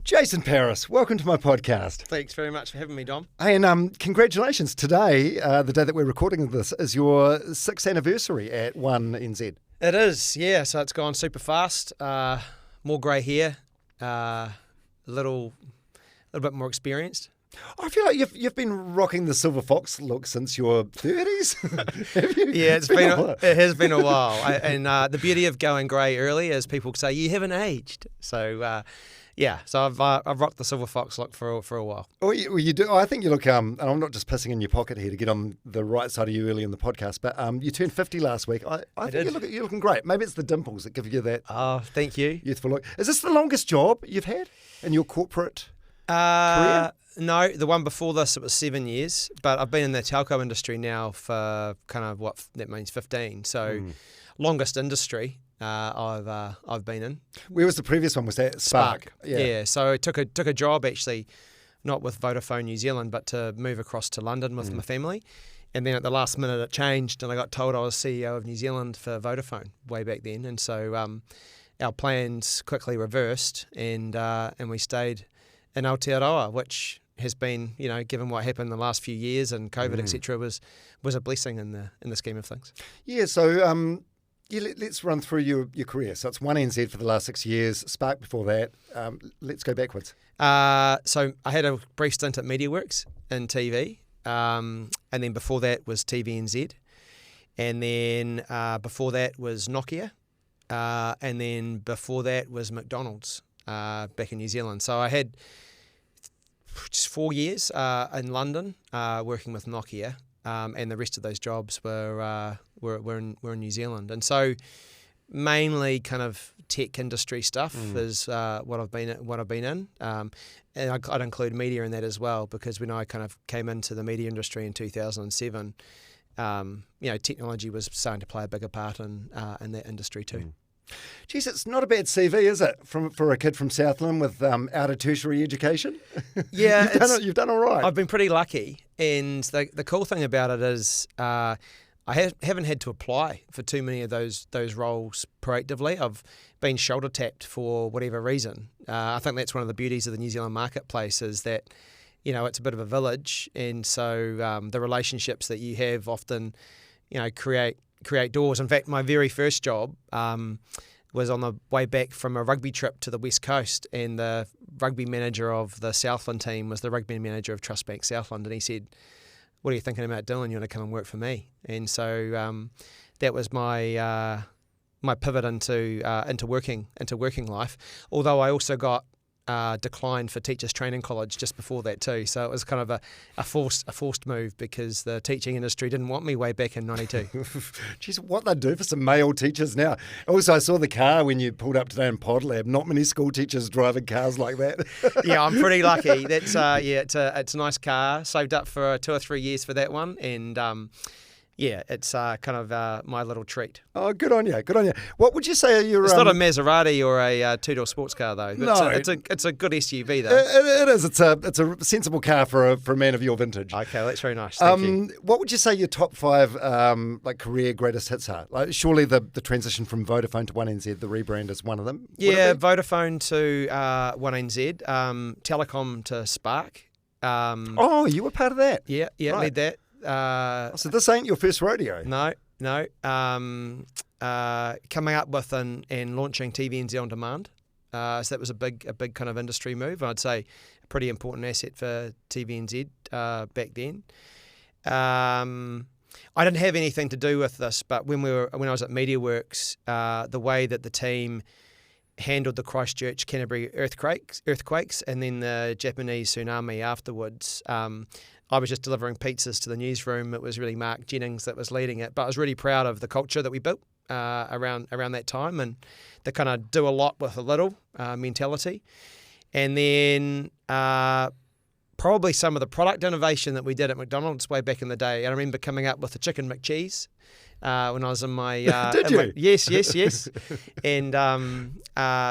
Jason Paris, welcome to my podcast. Thanks very much for having me, Dom. Hey, and congratulations. Today, the day that we're recording this, is your 6th anniversary at OneNZ. It is, yeah. So it's gone super fast. More grey hair, a little bit more experienced. I feel like you've been rocking the silver fox look since your 30s. Have you? Yeah, it has been a while. And the beauty of going grey early is people say you haven't aged. So. So I've rocked the silver fox look for a while. Oh, you do. I think you look. And I'm not just pissing in your pocket here to get on the right side of you early in the podcast. But you turned 50 last week. I think you're looking great. Maybe it's the dimples that give you that. Oh, thank you. Youthful look. Is this the longest job you've had in your corporate career? No, the one before this it was 7 years. But I've been in the telco industry now for kind of what that means 15. So longest industry. I've been in. Where was the previous one? Was that Spark? Yeah. So I took a job actually, not with Vodafone New Zealand, but to move across to London with my family. And then at the last minute it changed, and I got told I was CEO of New Zealand for Vodafone way back then. And so our plans quickly reversed, and we stayed in Aotearoa, which has been, given what happened in the last few years and COVID, etc., was a blessing in the scheme of things. Yeah. So. Let's run through your career. So it's OneNZ for the last 6 years, Spark before that. Let's go backwards. So I had a brief stint at MediaWorks in TV, and then before that was TVNZ, and then before that was Nokia, and then before that was McDonalds back in New Zealand. So I had just 4 years in London working with Nokia. And the rest of those jobs were in New Zealand, and so mainly kind of tech industry stuff is what I've been in, and I'd include media in that as well, because when I kind of came into the media industry in 2007, technology was starting to play a bigger part in that industry too. Geez, it's not a bad CV, is it, for a kid from Southland with out of tertiary education? Yeah, you've done all right. I've been pretty lucky, and the cool thing about it is I haven't had to apply for too many of those roles proactively. I've been shoulder tapped for whatever reason. I think that's one of the beauties of the New Zealand marketplace is that it's a bit of a village, and so the relationships that you have often create doors. In fact, my very first job was on the way back from a rugby trip to the West Coast, and the rugby manager of the Southland team was the rugby manager of Trust Bank Southland, and he said, "What are you thinking about doing? You want to come and work for me?" And so that was my pivot into working life. Although I also got declined for Teachers Training College just before that too, so it was kind of a forced move because the teaching industry didn't want me way back in '92. Jeez, what they do for some male teachers now. Also, I saw the car when you pulled up today in Pod Lab. Not many school teachers driving cars like that. Yeah, I'm pretty lucky. That's it's a nice car. Saved up for 2 or 3 years for that one, and it's kind of my little treat. Oh, good on you, good on you. What would you say are your... It's not a Maserati or a two-door sports car, though. No. It's a good SUV, though. It is. It's a sensible car for a man of your vintage. Okay, that's very nice. Thank you. What would you say your top 5 career greatest hits are? Like, surely the transition from Vodafone to OneNZ, the rebrand, is one of them? Yeah, Vodafone to OneNZ, Telecom to Spark. You were part of that? Yeah, right. Led that. So this ain't your first rodeo? No. Coming up with and launching TVNZ On Demand. So that was a big kind of industry move. I'd say a pretty important asset for TVNZ back then. I didn't have anything to do with this, but when I was at MediaWorks, the way that the team handled the Christchurch, Canterbury earthquakes, and then the Japanese tsunami afterwards. I was just delivering pizzas to the newsroom. It was really Mark Jennings that was leading it, but I was really proud of the culture that we built around that time, and the kind of do a lot with a little mentality. And then probably some of the product innovation that we did at McDonald's way back in the day. I remember coming up with the chicken McCheese when I was in my... Did you? Yes. And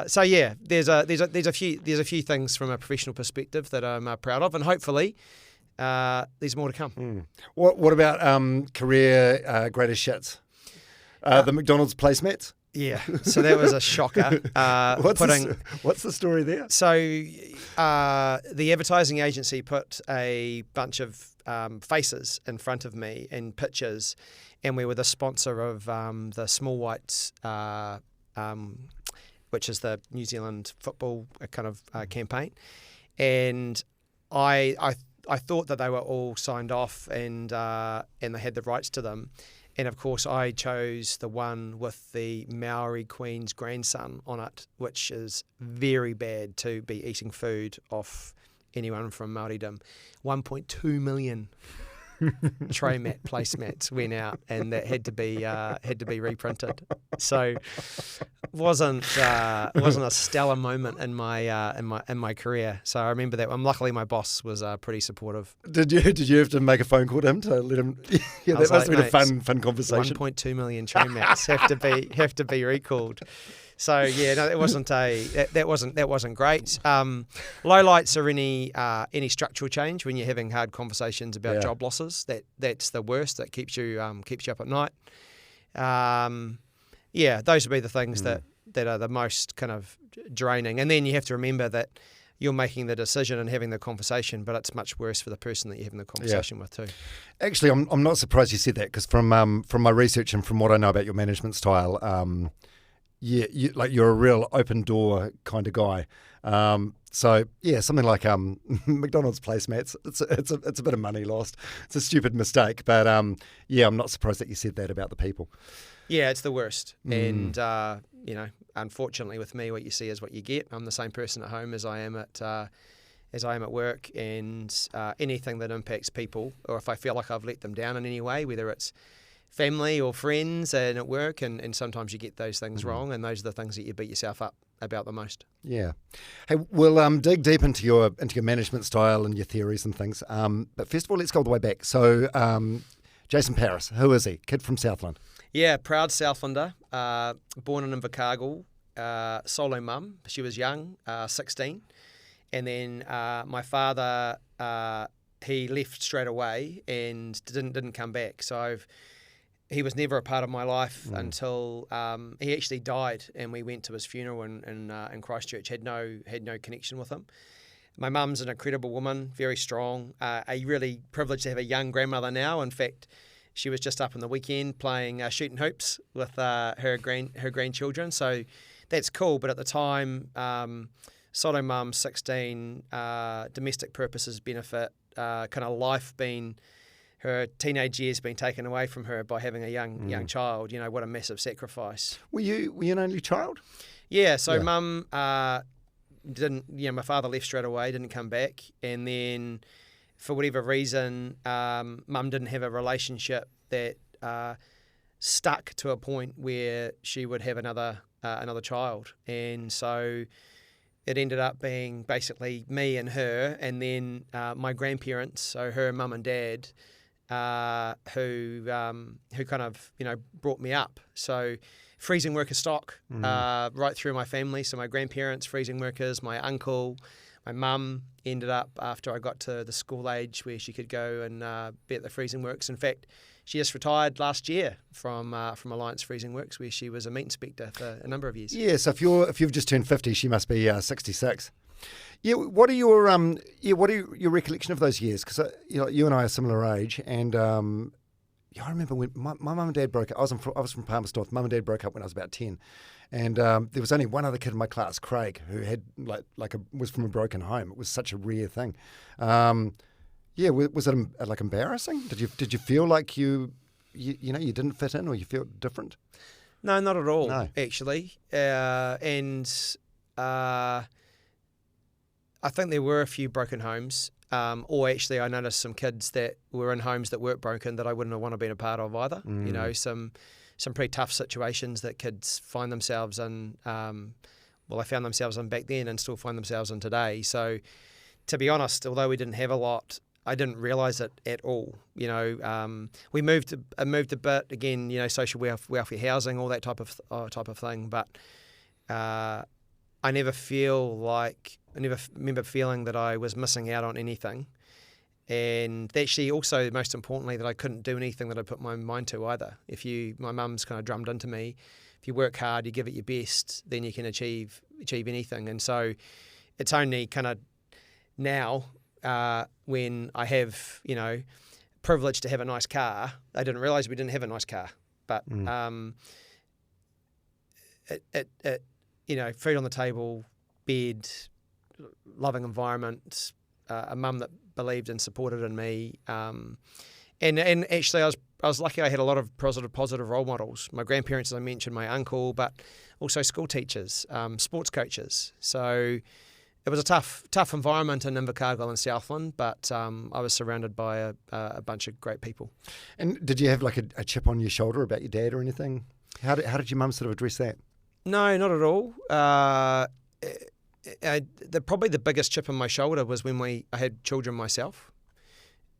so yeah, there's a few things from a professional perspective that I'm proud of, and hopefully there's more to come. What about career greatest shits? The McDonald's placemats? Yeah, so that was a shocker. What's the story there? So the advertising agency put a bunch of faces in front of me in pictures, and we were the sponsor of the Small Whites, which is the New Zealand football kind of campaign. And I thought that they were all signed off and they had the rights to them. And of course, I chose the one with the Maori Queen's grandson on it, which is very bad to be eating food off anyone from Māoridom. 1.2 million tray mat placemats went out, and that had to be reprinted. So wasn't a stellar moment in my career. So I remember that one. Luckily, my boss was pretty supportive. Did you have to make a phone call to him to let him? Yeah, that must have been a fun conversation. 1.2 million tray mats have to be recalled. So yeah, no, that wasn't great. Lowlights are any structural change when you're having hard conversations about job losses. That's the worst. That keeps you up at night. Those would be the things that are the most kind of draining. And then you have to remember that you're making the decision and having the conversation, but it's much worse for the person that you're having the conversation with too. Actually, I'm not surprised you said that, because from my research and from what I know about your management style, you're a real open door kind of guy. So yeah, something like McDonald's placemats. It's a bit of money lost. It's a stupid mistake, but I'm not surprised that you said that about the people. Yeah, it's the worst. And unfortunately, with me, what you see is what you get. I'm the same person at home as I am at work, and anything that impacts people, or if I feel like I've let them down in any way, whether it's family or friends and at work, and sometimes you get those things wrong, and those are the things that you beat yourself up about the most. Yeah. Hey, we'll dig deep into your management style and your theories and things. But first of all, let's go all the way back. So, Jason Paris, who is he? Kid from Southland. Yeah, proud Southlander, born in Invercargill, solo mum. She was young, 16. And then my father, he left straight away and didn't come back. So he was never a part of my life until he actually died, and we went to his funeral in Christchurch. Had no connection with him. My mum's an incredible woman, very strong. A really privileged to have a young grandmother now. In fact, she was just up on the weekend playing shooting hoops with her grandchildren. So that's cool. But at the time, solo mum, 16, domestic purposes benefit, kind of life being. Her teenage years being taken away from her by having a young child. What a massive sacrifice. Were you an only child? Yeah. So mum didn't. My father left straight away, didn't come back, and then for whatever reason, mum didn't have a relationship that stuck to a point where she would have another child, and so it ended up being basically me and her, and then my grandparents, so her mum and dad. Who kind of brought me up. So freezing worker stock right through my family. So my grandparents, freezing workers, my uncle, my mum ended up after I got to the school age where she could go and be at the freezing works. In fact, she just retired last year from Alliance Freezing Works, where she was a meat inspector for a number of years. Yeah. So if you've just turned 50, she must be 66. Yeah, what are your recollection of those years? Because you and I are similar age, and I remember when my mum and dad broke up. I was from Palmerston. Mum and dad broke up when I was about 10, and there was only one other kid in my class, Craig, who had was from a broken home. It was such a rare thing. Was it embarrassing? Did you feel like you didn't fit in, or you felt different? No, not at all. No. Actually, I think there were a few broken homes, or actually I noticed some kids that were in homes that weren't broken that I wouldn't have wanted to be a part of either. Some pretty tough situations that kids find themselves in, they found themselves in back then and still find themselves in today. So to be honest, although we didn't have a lot, I didn't realise it at all. We moved a bit, again, social welfare housing, all that type of thing, but I never remember feeling that I was missing out on anything. And actually, also most importantly, that I couldn't do anything that I put my mind to either. My mum's kind of drummed into me, if you work hard, you give it your best, then you can achieve anything. And so it's only kind of now when I have, privilege to have a nice car. I didn't realise we didn't have a nice car, but food on the table, bed, loving environment, a mum that believed and supported in me, and actually I was lucky. I had a lot of positive role models. My grandparents, as I mentioned, my uncle, but also school teachers, sports coaches. So it was a tough environment in Invercargill and Southland, but I was surrounded by a bunch of great people. And did you have like a chip on your shoulder about your dad or anything? How did your mum sort of address that? No, not at all. Probably the biggest chip on my shoulder was when I had children myself,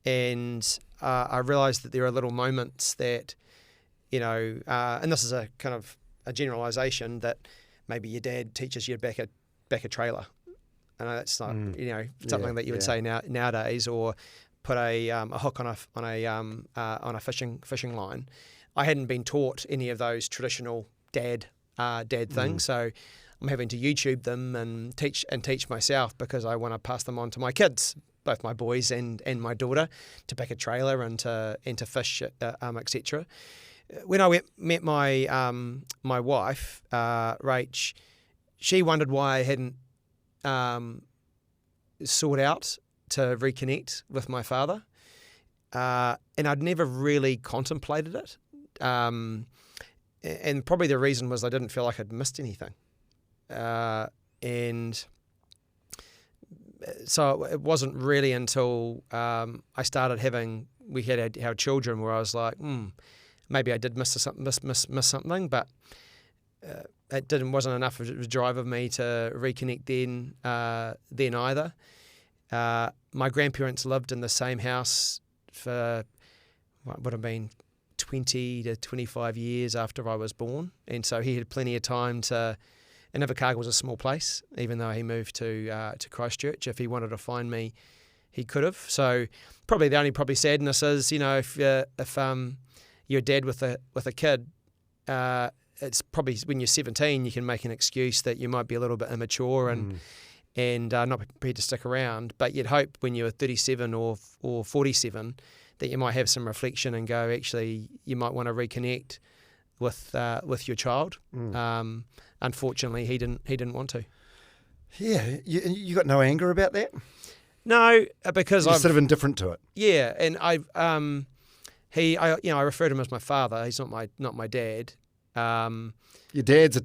and I realised that there are little moments that, and this is a kind of a generalisation, that maybe your dad teaches you to back a trailer. I know that's not something that you would say nowadays, or put a hook on a fishing line. I hadn't been taught any of those traditional dad things, so I'm having to YouTube them and teach myself, because I want to pass them on to my kids, both my boys and my daughter, to back a trailer and to fish, etc. When I met my wife, Rach, she wondered why I hadn't sought out to reconnect with my father, and I'd never really contemplated it. And probably the reason was I didn't feel like I'd missed anything. And so it wasn't really until I started we had our children, where I was like, maybe I did miss something, but it wasn't enough of a drive of me to reconnect then either. My grandparents lived in the same house for what would have been 20 to 25 years after I was born, and so he had plenty of time to. And Invercargill was a small place, even though he moved to Christchurch. If he wanted to find me, he could have. So probably the only sadness is, if you're dead with a kid, it's probably when you're 17 you can make an excuse that you might be a little bit immature and not prepared to stick around. But you'd hope when you're 37 or 47 that you might have some reflection and go, actually, you might want to reconnect with your child. Unfortunately, he didn't want to. Yeah, you got no anger about that? No, because you're sort of indifferent to it. Yeah, and I refer to him as my father. He's not my dad. Your dad's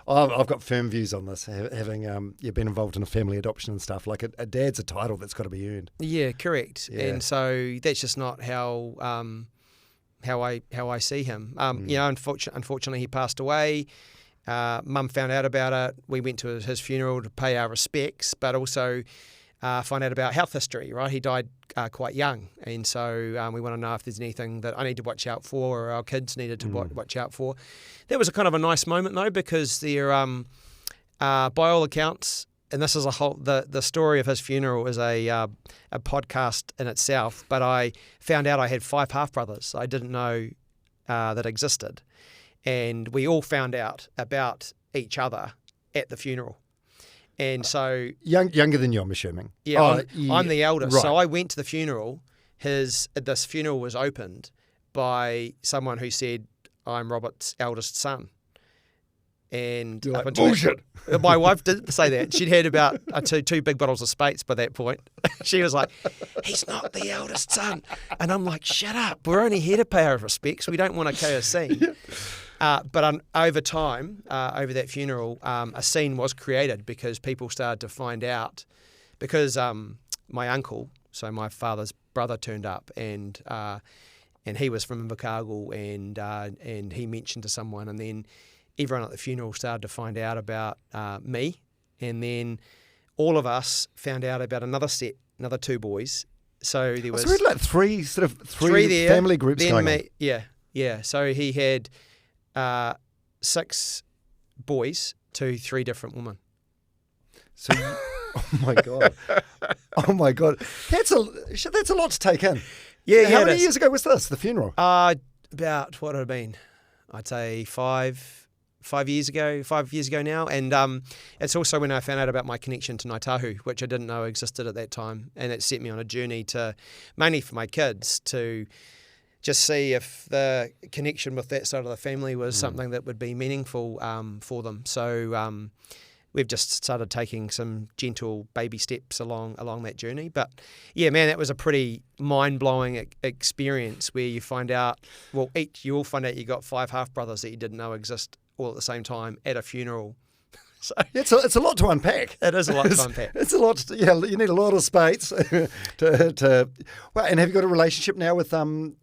I've got firm views on this. Having you've been involved in a family adoption and stuff, like a dad's a title that's got to be earned. Yeah, correct. Yeah. And so that's just not how I see him. Unfortunately, he passed away. Mum found out about it. We went to his funeral to pay our respects, but also find out about health history, right? He died quite young, and so we want to know if there's anything that I need to watch out for, or our kids needed to watch out for. That was a kind of a nice moment, though, because there, by all accounts, and this is the story of his funeral is a podcast in itself, but I found out I had 5 half-brothers I didn't know that existed. And we all found out about each other at the funeral. And so... Younger than you, I'm assuming. Yeah, I'm the eldest. Right. So I went to the funeral. This funeral was opened by someone who said, I'm Robert's eldest son. And you're like, bullshit. My wife did say that. She'd had about two big bottles of Spates by that point. She was like, he's not the eldest son. And I'm like, shut up. We're only here to pay our respects. We don't want to carry a scene. But over time, over that funeral, a scene was created because people started to find out, because my uncle, so my father's brother, turned up, and he was from Invercargill, and he mentioned to someone, and then everyone at the funeral started to find out about me, and then all of us found out about another 2 boys. So there was so we had like three there, family groups going on. Yeah. So he had 6 boys to 3 different women. So Oh my God. Oh my God. That's a lot to take in. Yeah, How many years ago was this, the funeral? About, what had it been? I'd say 5 years ago now. And it's also when I found out about my connection to Ngāi Tahu, which I didn't know existed at that time. And it set me on a journey to, mainly for my kids, to just see if the connection with that side of the family was something that would be meaningful for them. So we've just started taking some gentle baby steps along that journey. But yeah, man, that was a pretty mind-blowing experience where you find out, you all find out you got 5 half-brothers that you didn't know exist all at the same time at a funeral. So it's a lot to unpack. It is a lot to unpack. It's a lot. You need a lot of space to. Well, and have you got a relationship now with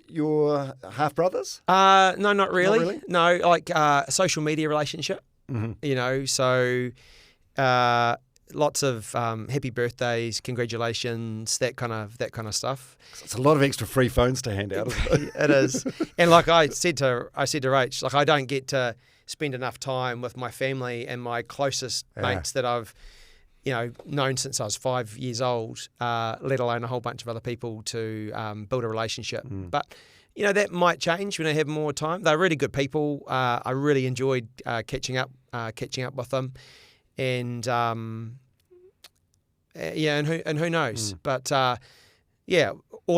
your half brothers? No, not really. Not really? No, like a social media relationship. Mm-hmm. So lots of happy birthdays, congratulations, that kind of stuff. It's a lot of extra free phones to hand out, isn't it? It is. And like I said to Rach, like I don't get to spend enough time with my family and my closest mates that I've known since I was 5 years old, let alone a whole bunch of other people to build a relationship. But that might change when I have more time. They're really good people. I really enjoyed catching up with them, and and who knows? But all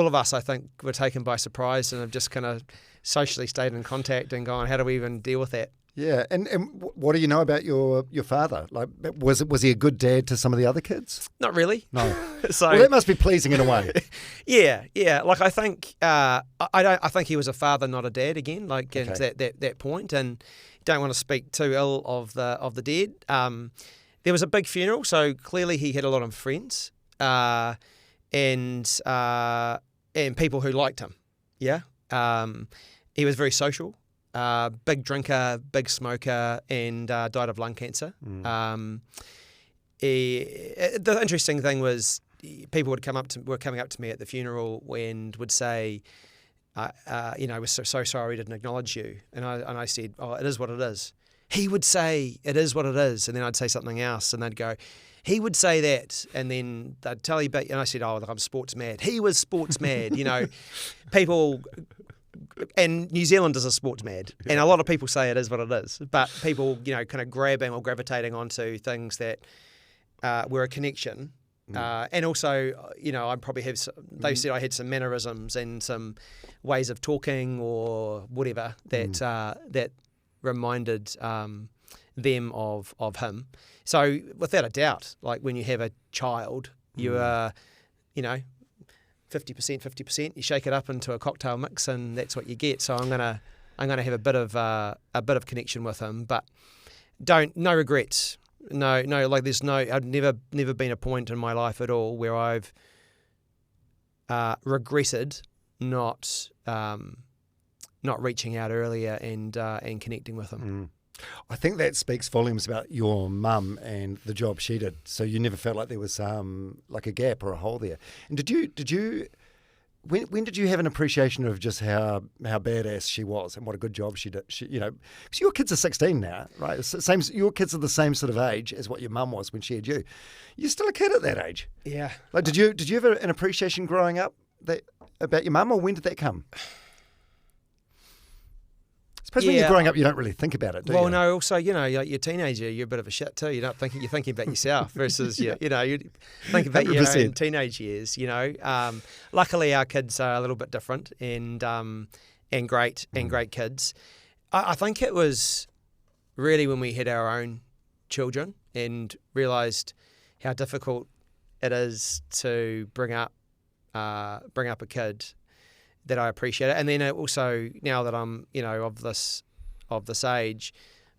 of us, I think, were taken by surprise and have just kind of socially stayed in contact and gone, how do we even deal with that? Yeah, and what do you know about your father? Like, was he a good dad to some of the other kids? Not really. No. So well, that must be pleasing in a way. Yeah. Like I think I think he was a father, not a dad. Again, like at that point, and don't want to speak too ill of the dead. There was a big funeral, so clearly he had a lot of friends, and people who liked him. Yeah. He was very social. Big drinker, big smoker, and died of lung cancer. The interesting thing was, people were coming up to me at the funeral and would say, we're so sorry we didn't acknowledge you. And I said, oh, it is what it is. He would say, it is what it is. And then I'd say something else, and they'd go, he would say that. And then they'd tell you about, and I said, oh, I'm sports mad. He was sports mad. People... And New Zealanders are sports mad, and a lot of people say it is what it is. But people, kind of grabbing or gravitating onto things that were a connection, and also, I probably have. They said I had some mannerisms and some ways of talking or whatever that reminded them of him. So without a doubt, like when you have a child, you are, 50%. You shake it up into a cocktail mix, and that's what you get. So I'm gonna have a bit of connection with him, but no regrets. No. Like I've never been a point in my life at all where I've regretted not reaching out earlier and connecting with him. I think that speaks volumes about your mum and the job she did. So you never felt like there was like a gap or a hole there. And did you when did you have an appreciation of just how badass she was and what a good job she did? Because your kids are 16 now, right? Your kids are the same sort of age as what your mum was when she had you. You're still a kid at that age. Yeah. Like, did you have an appreciation growing up about your mum, or when did that come? Suppose when you're growing up, you don't really think about it, do you? Well, no. Also, like you're a teenager, you're a bit of a shit too. You're thinking about yourself versus you think about 100%. Your own teenage years. Luckily our kids are a little bit different and great kids. I think it was really when we had our own children and realised how difficult it is to bring up a kid, that I appreciate it. And then also, now that I'm, of this age,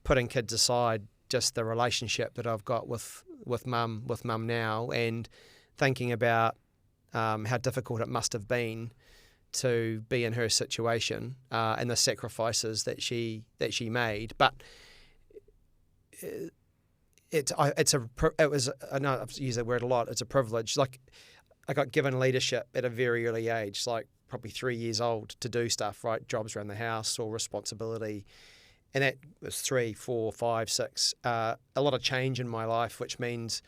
putting kids aside, just the relationship that I've got with mum now, and thinking about how difficult it must have been to be in her situation, and the sacrifices that she made. But I know I've used that word a lot. It's a privilege. Like, I got given leadership at a very early age, like probably 3 years old, to do stuff, right? Jobs around the house or responsibility. And that was 3, 4, 5, 6. A lot of change in my life, which means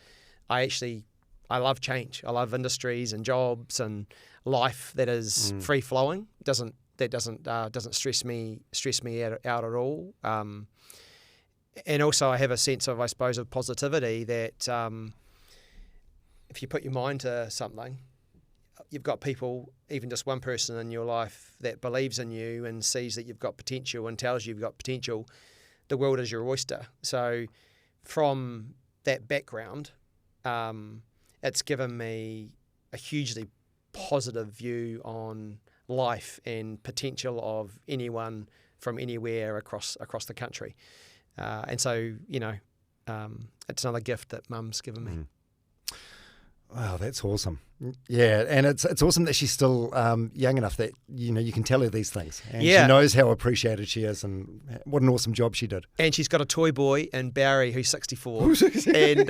I actually I love change. I love industries and jobs and life that is free flowing. Doesn't stress me out at all. And also I have a sense of, I suppose, of positivity that if you put your mind to something, you've got people, even just one person in your life that believes in you and sees that you've got potential and tells you you've got potential, the world is your oyster. So from that background, it's given me a hugely positive view on life and potential of anyone from anywhere across the country. And so, it's another gift that Mum's given me. Wow, that's awesome. Yeah, and it's awesome that she's still young enough that you can tell her these things, and she knows how appreciated she is, and what an awesome job she did. And she's got a toy boy in Barry who's 64, and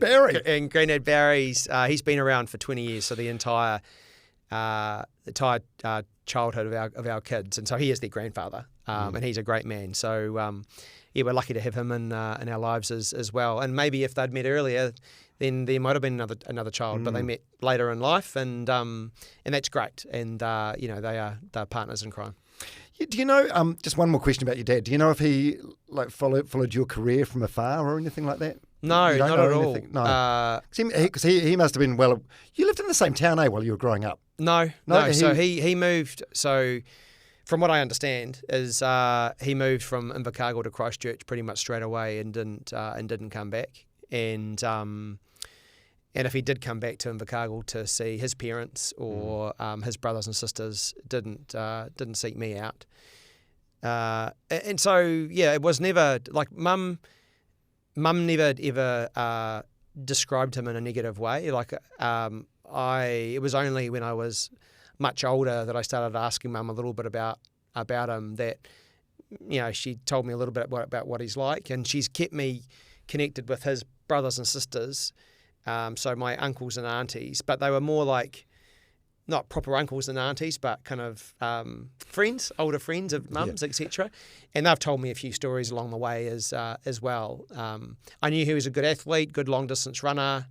Barry and Granddad Barry's he's been around for 20 years, so the entire childhood of our kids, and so he is their grandfather, and he's a great man. So we're lucky to have him in our lives as well. And maybe if they'd met earlier, then there might have been another child, but they met later in life, and that's great. And they're partners in crime. Yeah, do you know? Just one more question about your dad. Do you know if he followed your career from afar or anything like that? No, not at all. No, because he must have been You lived in the same town, while you were growing up. No. So he moved. So from what I understand, is he moved from Invercargill to Christchurch pretty much straight away and didn't come back. And if he did come back to Invercargill to see his parents or his brothers and sisters, didn't seek me out. And so it was never like Mum never ever described him in a negative way. Like it was only when I was much older that I started asking Mum a little bit about him, that she told me a little bit about what he's like, and she's kept me connected with his brothers and sisters. So my uncles and aunties, but they were more like not proper uncles and aunties, but kind of friends, older friends of Mum's, etc. And they've told me a few stories along the way as well. I knew he was a good athlete, good long distance runner,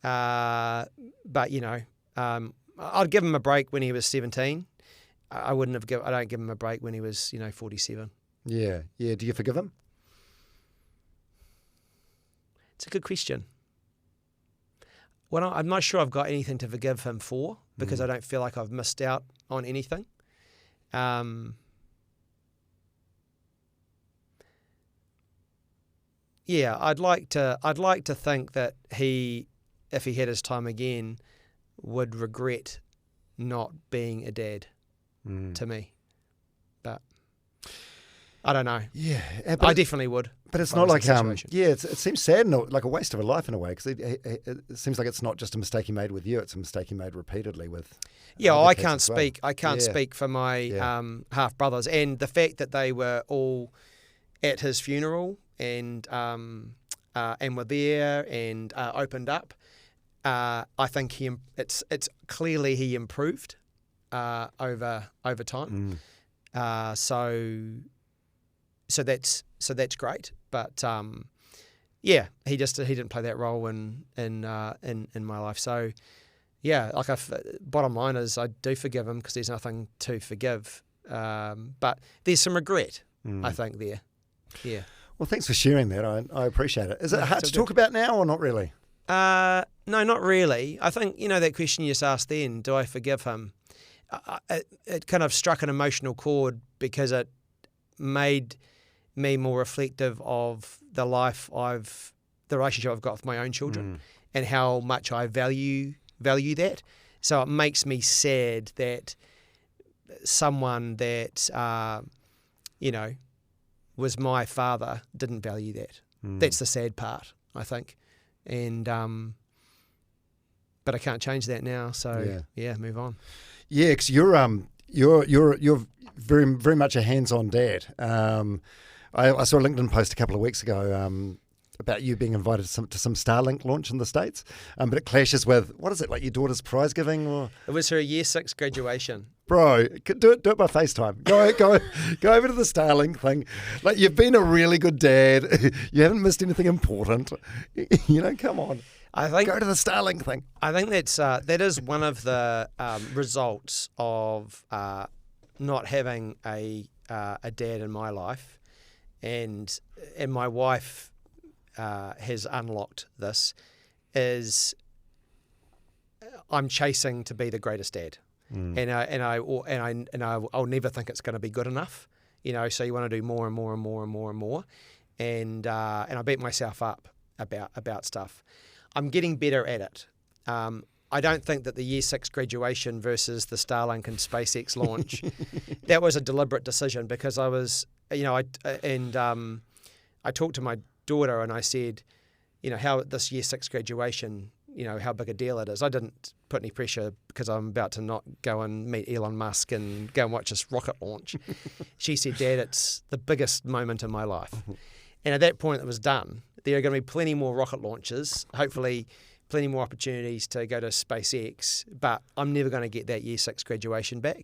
but I'd give him a break when he was 17. I don't give him a break when he was 47. Yeah. Do you forgive him? It's a good question. Well, I'm not sure I've got anything to forgive him for, because I don't feel like I've missed out on anything. I'd like to think that he, if he had his time again, would regret not being a dad to me. But I don't know. Yeah, I definitely would. But it's not like it seems sad and like a waste of a life in a way, because it seems like it's not just a mistake he made with you; it's a mistake he made repeatedly with. Yeah, I can't speak. I can't speak for my half brothers, and the fact that they were all at his funeral and were there and opened up. I think it's clearly he improved over time. So that's great, but he didn't play that role in my life. So bottom line is I do forgive him, because there's nothing to forgive, but there's some regret I think there. Yeah. Well, thanks for sharing that. I appreciate it. Is it hard to talk about now or not really? No, not really. I think that question you just asked then, do I forgive him? It kind of struck an emotional chord, because it made me more reflective of the relationship I've got with my own children and how much I value that. So it makes me sad that someone that was my father didn't value that. That's the sad part, I think. And but I can't change that now. So move on. Yeah, because you're very very much a hands-on dad. I saw a LinkedIn post a couple of weeks ago about you being invited to some Starlink launch in the States, but it clashes with, what is it, like your daughter's prize giving? Or? It was her year 6 graduation. Bro, do it by FaceTime. Go over to the Starlink thing. Like, you've been a really good dad. You haven't missed anything important. Come on. I think Go to the Starlink thing. I think that is one of the results of not having a dad in my life, and my wife has unlocked this. Is I'm chasing to be the greatest dad, and I'll never think it's going to be good enough. So you want to do more and more and more and more and more, and I beat myself up about stuff. I'm getting better at it. I don't think that the Year 6 graduation versus the Starlink and SpaceX launch, that was a deliberate decision, because I was, I talked to my daughter and I said, how this Year 6 graduation, how big a deal it is. I didn't put any pressure because I'm about to not go and meet Elon Musk and go and watch this rocket launch. She said, Dad, it's the biggest moment in my life. And at that point it was done. There are going to be plenty more rocket launches, hopefully plenty more opportunities to go to SpaceX, but I'm never going to get that Year 6 graduation back.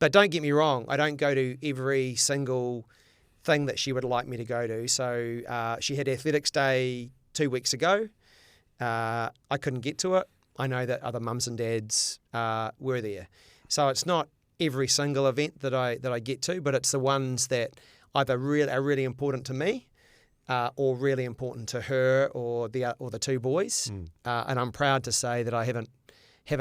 But don't get me wrong, I don't go to every single thing that she would like me to go to. So she had Athletics Day 2 weeks ago. I couldn't get to it. I know that other mums and dads were there. So it's not every single event that I get to, but it's the ones that either are really important to me, or really important to her or the two boys. And I'm proud to say that I haven't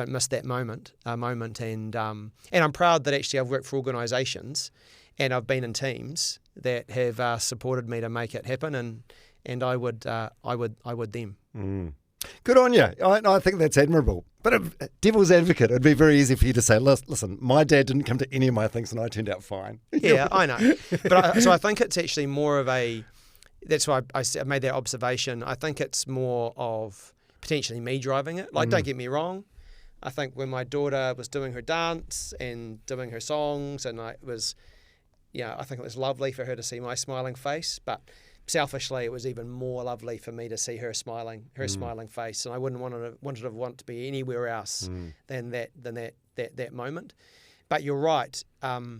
missed that moment. And I'm proud that actually I've worked for organisations and I've been in teams that have supported me to make it happen, and I would them. Good on you. I think that's admirable. But devil's advocate, it'd be very easy for you to say, listen, my dad didn't come to any of my things and I turned out fine. Yeah, I know. But so I think it's actually more of that's why I made that observation. I think it's more of potentially me driving it. Like, don't get me wrong. I think when my daughter was doing her dance and doing her songs, and I think it was lovely for her to see my smiling face, but selfishly, it was even more lovely for me to see her smiling face, and I wouldn't want to be anywhere else than that moment. But you're right. I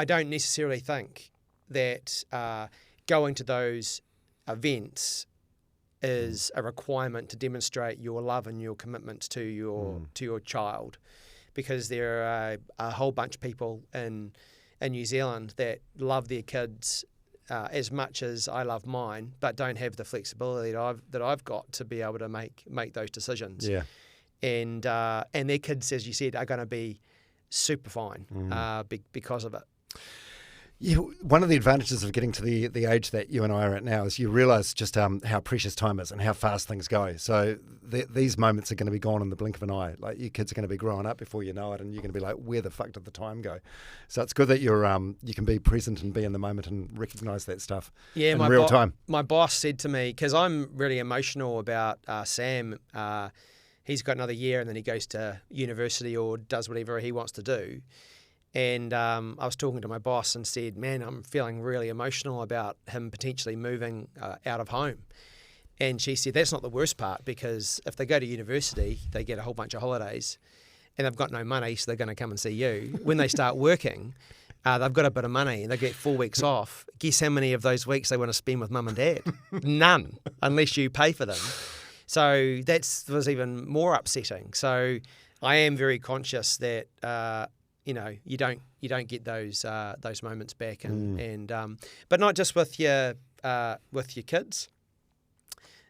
don't necessarily think that going to those events is a requirement to demonstrate your love and your commitment to your child, because there are a whole bunch of people in New Zealand that love their kids as much as I love mine, but don't have the flexibility that I've got to be able to make those decisions. Yeah. And their kids, as you said, are going to be super fine because of it. Yeah, one of the advantages of getting to the age that you and I are at now is you realise just how precious time is and how fast things go. So these moments are going to be gone in the blink of an eye. Like, your kids are going to be growing up before you know it, and you're going to be like, where the fuck did the time go? So it's good that you can be present and be in the moment and recognise that stuff in real time. My boss said to me, because I'm really emotional about Sam. He's got another year and then he goes to university or does whatever he wants to do. And I was talking to my boss and said, man, I'm feeling really emotional about him potentially moving out of home. And she said, that's not the worst part, because if they go to university, they get a whole bunch of holidays and they've got no money, so they're going to come and see you. When they start working, they've got a bit of money and they get 4 weeks off. Guess how many of those weeks they want to spend with mum and dad? None, unless you pay for them. So that was even more upsetting. So I am very conscious that you don't get those moments back, and but not just with your kids,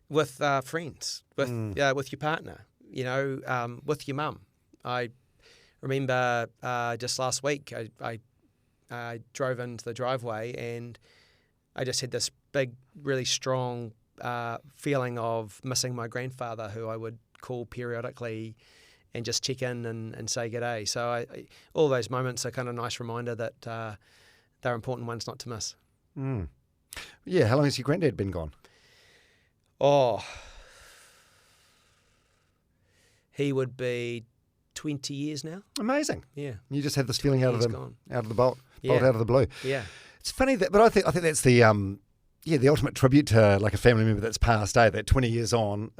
with friends, with your partner, with your mum. I remember just last week I drove into the driveway and I just had this big, really strong feeling of missing my grandfather, who I would call periodically and just check in and say g'day. So all those moments are kind of a nice reminder that they're important ones not to miss. Yeah, how long has your granddad been gone? Oh, he would be 20 years now. Amazing. Yeah. You just had this feeling out of the bolt Yeah. out of the blue. Yeah. It's funny but I think that's the ultimate tribute to like a family member that's passed, that 20 years on,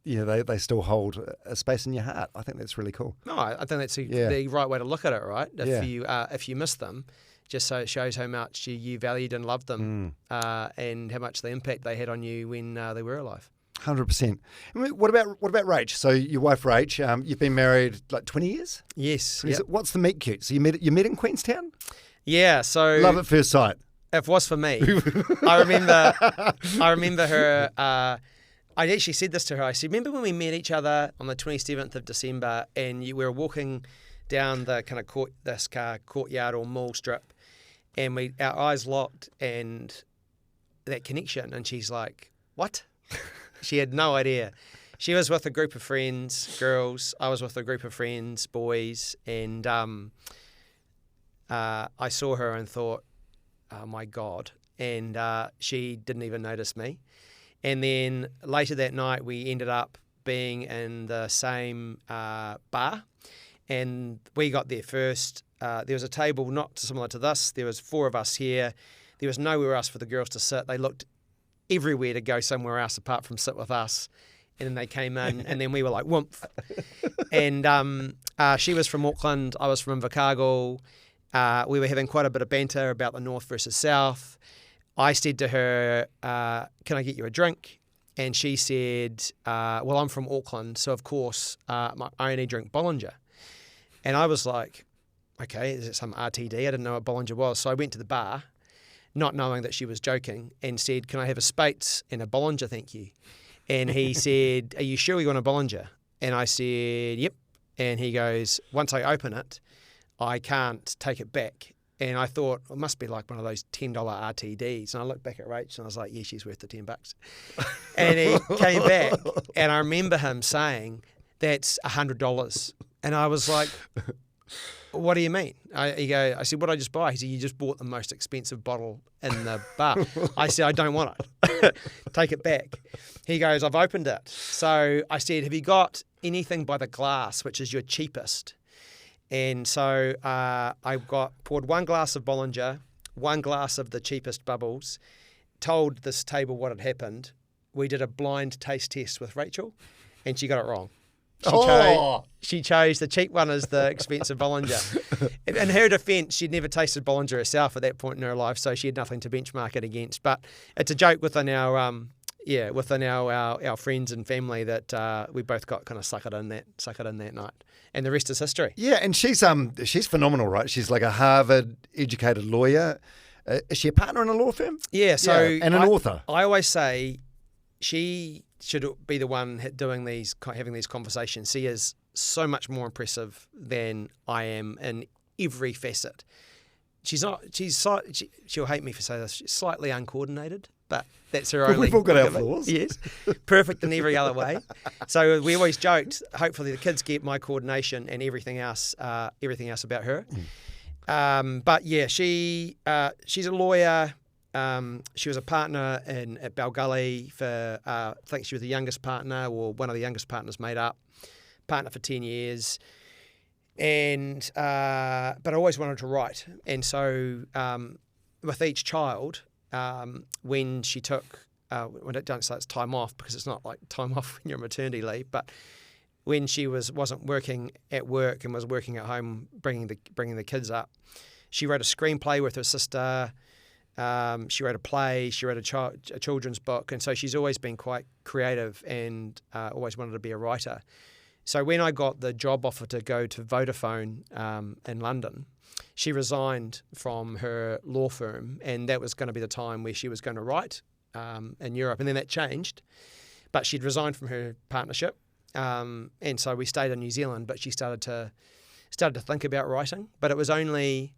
they still hold a space in your heart. I think that's really cool. No, I think that's the right way to look at it, right? If you miss them, just so it shows how much you valued and loved them, and how much the impact they had on you when they were alive. 100%. What about Rach? So your wife Rach, you've been married like 20 years? Yes. Yep. What's the meet cute? So you met in Queenstown? Yeah. So love at first sight. It was for me. I remember her. I actually said this to her. I said, remember when we met each other on the 27th of December, and we were walking down the kind of courtyard or mall strip, and our eyes locked, and that connection. And she's like, "What?" She had no idea. She was with a group of friends, girls. I was with a group of friends, boys, and I saw her and thought, "Oh my God!" And she didn't even notice me. And then later that night, we ended up being in the same bar, and we got there first. There was a table not similar to this. There was 4 of us here. There was nowhere else for the girls to sit. They looked everywhere to go somewhere else apart from sit with us. And then they came in, and then we were like, woomph. And she was from Auckland. I was from Invercargill. We were having quite a bit of banter about the north versus south. I said to her, can I get you a drink? And she said, well, I'm from Auckland, so of course I only drink Bollinger. And I was like, okay, is it some RTD? I didn't know what Bollinger was. So I went to the bar, not knowing that she was joking, and said, can I have a Spates and a Bollinger, thank you? And he said, are you sure you want a Bollinger? And I said, yep. And he goes, once I open it, I can't take it back. And I thought, it must be like one of those $10 RTDs. And I looked back at Rach and I was like, yeah, she's worth the $10. And he came back, and I remember him saying, that's $100. And I was like, what do you mean? I said, what did I just buy? He said, you just bought the most expensive bottle in the bar. I said, I don't want it. Take it back. He goes, I've opened it. So I said, have you got anything by the glass, which is your cheapest? And so I poured 1 glass of Bollinger, 1 glass of the cheapest bubbles, told this table what had happened. We did a blind taste test with Rachel, and she got it wrong. She chose the cheap one as the expensive Bollinger. In her defence, she'd never tasted Bollinger herself at that point in her life, so she had nothing to benchmark it against. But it's a joke within our friends and family that we both got kind of suckered in that night, and the rest is history. Yeah, and she's phenomenal, right? She's like a Harvard-educated lawyer. Is she a partner in a law firm? Yeah, and an author. I always say she should be the one having these conversations. She is so much more impressive than I am in every facet. She'll hate me for saying this. She's slightly uncoordinated, but that's her only. We've all got our flaws. Yes, perfect in every other way. So we always joked, hopefully the kids get my coordination and everything else about her. But yeah, she's a lawyer. She was a partner at Balgully for, I think she was the youngest partner, or one of the youngest partners made up, partner for 10 years. And but I always wanted to write. And so with each child, when she took, don't say it's time off because it's not like time off when you're on maternity leave, but when she wasn't working at work and was working at home bringing the kids up, she wrote a screenplay with her sister. She wrote a play, she wrote a children's book, and so she's always been quite creative and always wanted to be a writer. So when I got the job offer to go to Vodafone in London, she resigned from her law firm, and that was going to be the time where she was going to write in Europe, and then that changed. But she'd resigned from her partnership, and so we stayed in New Zealand, but she started to think about writing. But it was only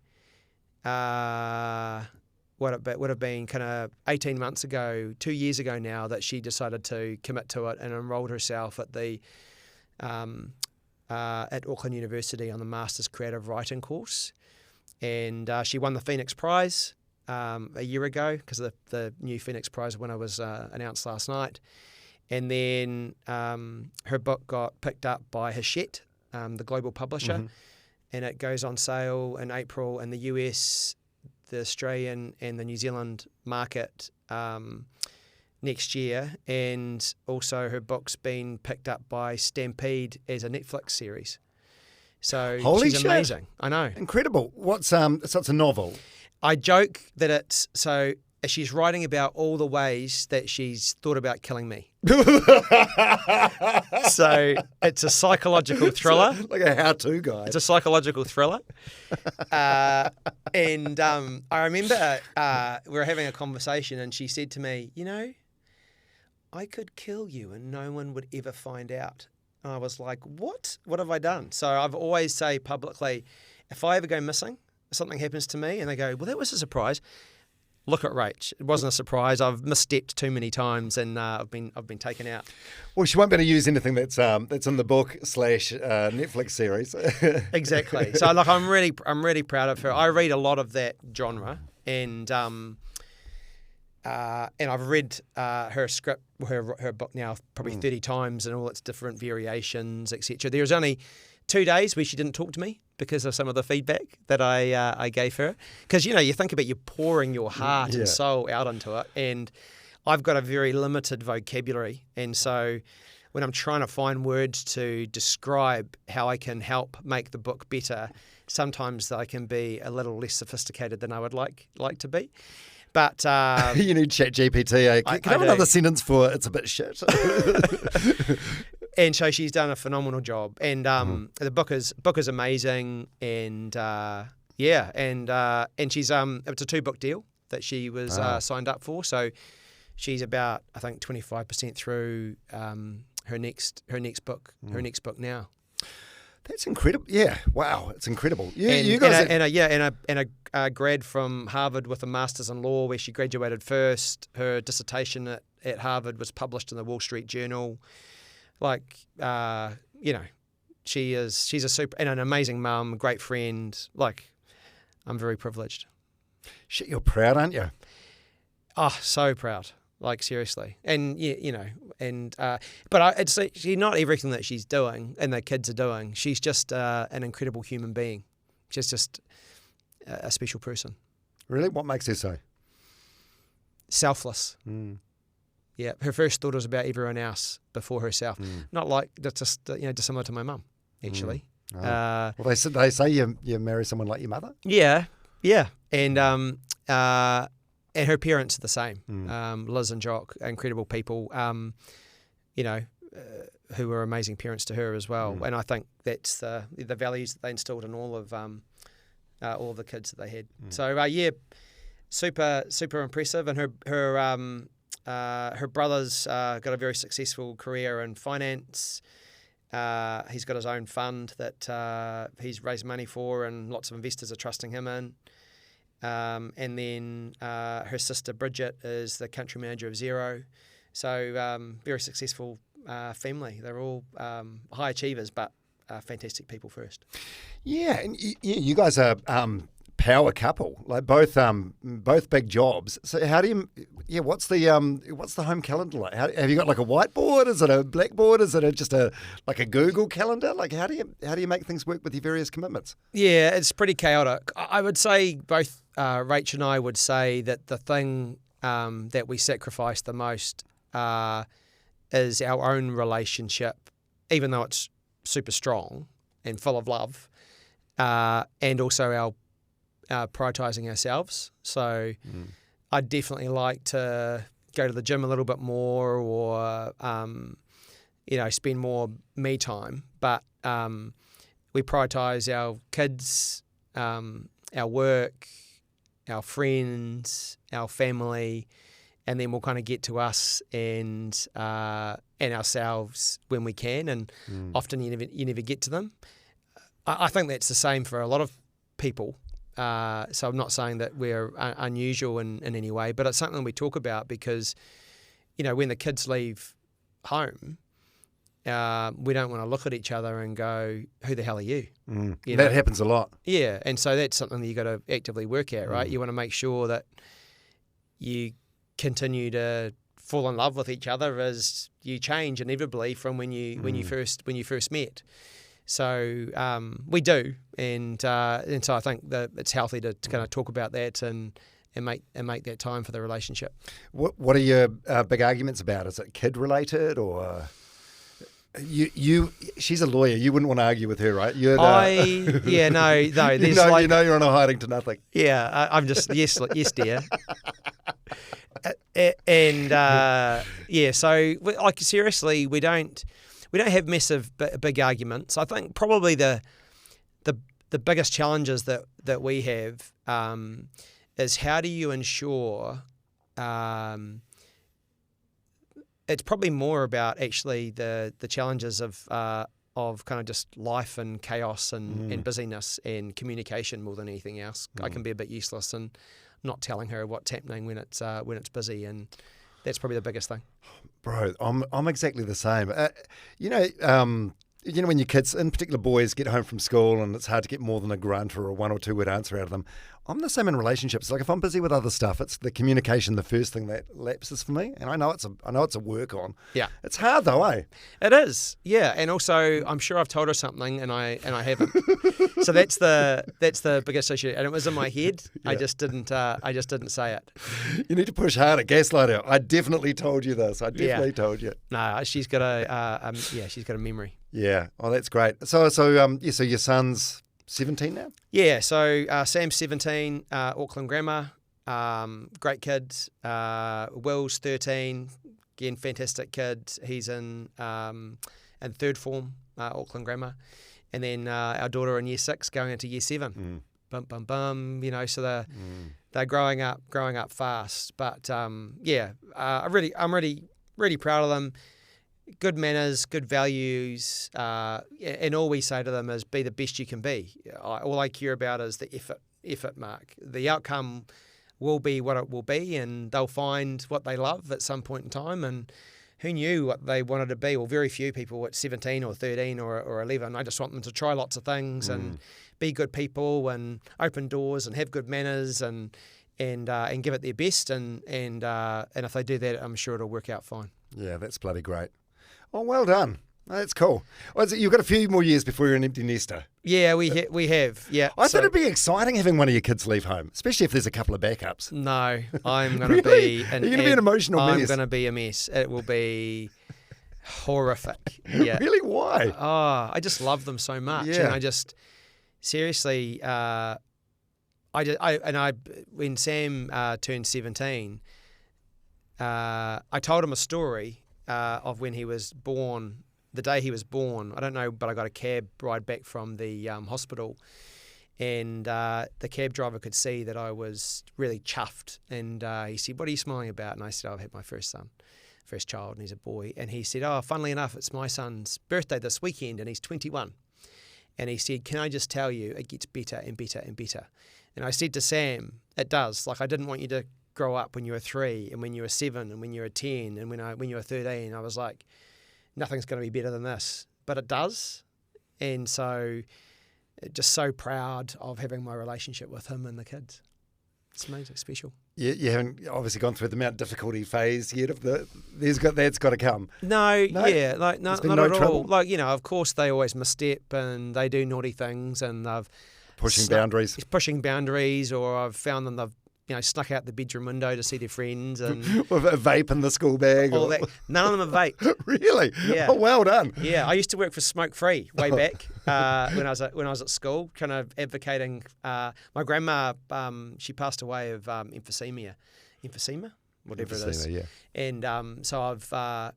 what it would have been kind of 18 months ago, 2 years ago now, that she decided to commit to it and enrolled herself at Auckland University on the Master's Creative Writing course. And she won the Phoenix Prize a year ago, because the new Phoenix Prize winner was announced last night. And then her book got picked up by Hachette, the global publisher, and it goes on sale in April in the US, the Australian and the New Zealand market next year. And also her book's been picked up by Stampede as a Netflix series. So she's amazing. I know. Incredible. So it's a novel. I joke that it's, so she's writing about all the ways that she's thought about killing me. So it's a psychological thriller. Like a how-to guide. It's a psychological thriller. And I remember we were having a conversation and she said to me, you know, I could kill you and no one would ever find out. And I was like, what? What have I done? So I've always say publicly, if I ever go missing, if something happens to me and they go, well, that was a surprise. Look at Rach. It wasn't a surprise. I've misstepped too many times, and I've been taken out. Well, she won't be able to use anything that's in the book / Netflix series. Exactly. So, like, I'm really proud of her. I read a lot of that genre, and I've read her script, her book now probably 30 times, and all its different variations, etc. There was only 2 days where she didn't talk to me because of some of the feedback that I gave her. Because, you know, you think about you pouring your heart and soul out into it, and I've got a very limited vocabulary. And so when I'm trying to find words to describe how I can help make the book better, sometimes I can be a little less sophisticated than I would like to be. But you need ChatGPT. Can I have another sentence for it's a bit shit? And so she's done a phenomenal job, and the book is amazing, and and she's it's a 2-book deal that she was signed up for, so she's about, I think, 25% through her next book now. That's incredible. Yeah, wow, it's incredible. A grad from Harvard with a master's in law, where she graduated first. Her dissertation at Harvard was published in the Wall Street Journal. Like, she's a super and an amazing mum, great friend. Like, I'm very privileged. Shit, you're proud, aren't you? Oh, so proud. Like, seriously. And, but she's not everything that she's doing and the kids are doing. She's just an incredible human being. She's just a special person. Really? What makes her so? Selfless. Yeah, her first thought was about everyone else before herself. Not like just dissimilar to my mum, actually. Well, they say you marry someone like your mother. Yeah, and her parents are the same. Liz and Jock, incredible people. Who were amazing parents to her as well. And I think that's the values that they instilled in all of the kids that they had. So super impressive. And her brother's got a very successful career in finance. He's got his own fund that he's raised money for, and lots of investors are trusting him in. And then her sister Bridget is the country manager of Xero. So very successful family. They're all high achievers, but fantastic people first. Yeah, and you guys are power couple, like both big jobs. So how do you? Yeah, what's the home calendar like? Have you got like a whiteboard? Is it a blackboard? Is it just a Google calendar? Like how do you make things work with your various commitments? Yeah, it's pretty chaotic. I would say both Rach and I would say that the thing that we sacrifice the most is our own relationship, even though it's super strong and full of love, and also our prioritising ourselves. So I'd definitely like to go to the gym a little bit more, or spend more me time. But we prioritise our kids, our work, our friends, our family, and then we'll kind of get to us and ourselves when we can. And often you never get to them. I think that's the same for a lot of people. So I'm not saying that we're unusual in any way, but it's something we talk about because, when the kids leave home, we don't want to look at each other and go, who the hell are you? That happens a lot. Yeah, and so that's something that you got to actively work at, right? You want to make sure that you continue to fall in love with each other as you change inevitably from when you first met. So we do, and so I think that it's healthy to kind of talk about that and make that time for the relationship. What are your big arguments about? Is it kid related or? You she's a lawyer. You wouldn't want to argue with her, right? No. There's you're on a hiding to nothing. Yeah, I'm just yes, dear. So like seriously, we don't have massive big arguments. I think probably the biggest challenges that we have is how do you ensure. It's probably more about actually the challenges of kind of just life and chaos and busyness and communication more than anything else. I can be a bit useless and not telling her what's happening when it's busy, and that's probably the biggest thing. Bro, I'm exactly the same. When your kids, in particular boys, get home from school and it's hard to get more than a grunt or a 1 or 2 word answer out of them. I'm the same in relationships. Like if I'm busy with other stuff, it's the communication the first thing that lapses for me. And I know it's a work on. Yeah, it's hard though, eh? It is. Yeah, and also I'm sure I've told her something and I haven't. So that's the biggest issue. And it was in my head. Yeah. I just didn't say it. You need to push harder, gaslight her. I definitely told you this. I definitely told you. No, she's got a memory. Yeah. Oh, that's great. So your son's 17 now? Yeah, so Sam's 17, Auckland Grammar, great kid. Will's 13, again, fantastic kid. He's in third form, Auckland Grammar. And then our daughter in year 6 going into year 7. Bum, bum, bum, so they're growing up fast. But I'm really proud of them. Good manners, good values, and all we say to them is be the best you can be. All I care about is the effort mark. The outcome will be what it will be, and they'll find what they love at some point in time. And who knew what they wanted to be? Well, very few people at 17 or 13 or 11. I just want them to try lots of things and be good people and open doors and have good manners and give it their best. And if they do that, I'm sure it'll work out fine. Yeah, that's bloody great. Oh, well done. That's cool. Well, you've got a few more years before you're an empty nester. Yeah, we have. Yeah. I thought it'd be exciting having one of your kids leave home, especially if there's a couple of backups. No, I'm going to be... You're going to be an emotional mess. I'm going to be a mess. It will be horrific. Yeah. Really? Why? Oh, I just love them so much. Yeah. And I just... Seriously, when Sam turned 17, I told him a story of when he was born, the day he was born. I don't know, but I got a cab ride back from the hospital, and the cab driver could see that I was really chuffed. And he said, "What are you smiling about?" And I said, "I've had my first child, and he's a boy." And he said, "Oh, funnily enough, it's my son's birthday this weekend, and he's 21." And he said, "Can I just tell you, it gets better and better and better." And I said to Sam, "It does. Like, I didn't want you to grow up when you were 3 and when you were 7 and when you were 10 and when you were 13. I was like, nothing's going to be better than this." But it does. And so just so proud of having my relationship with him and the kids. It's amazing, special. You haven't obviously gone through the Mount difficulty phase yet of that's got to come. No, yeah, like not at trouble. all. Like, of course they always misstep and they do naughty things and they've pushing boundaries, or I've found them they've snuck out the bedroom window to see their friends and with a vape in the school bag. All that. None of them have vaped. Really? Yeah. Oh, well done. Yeah, I used to work for Smoke Free way back when I was at school, kind of advocating. My grandma, she passed away of emphysema, whatever it is. Yeah. And so I've I've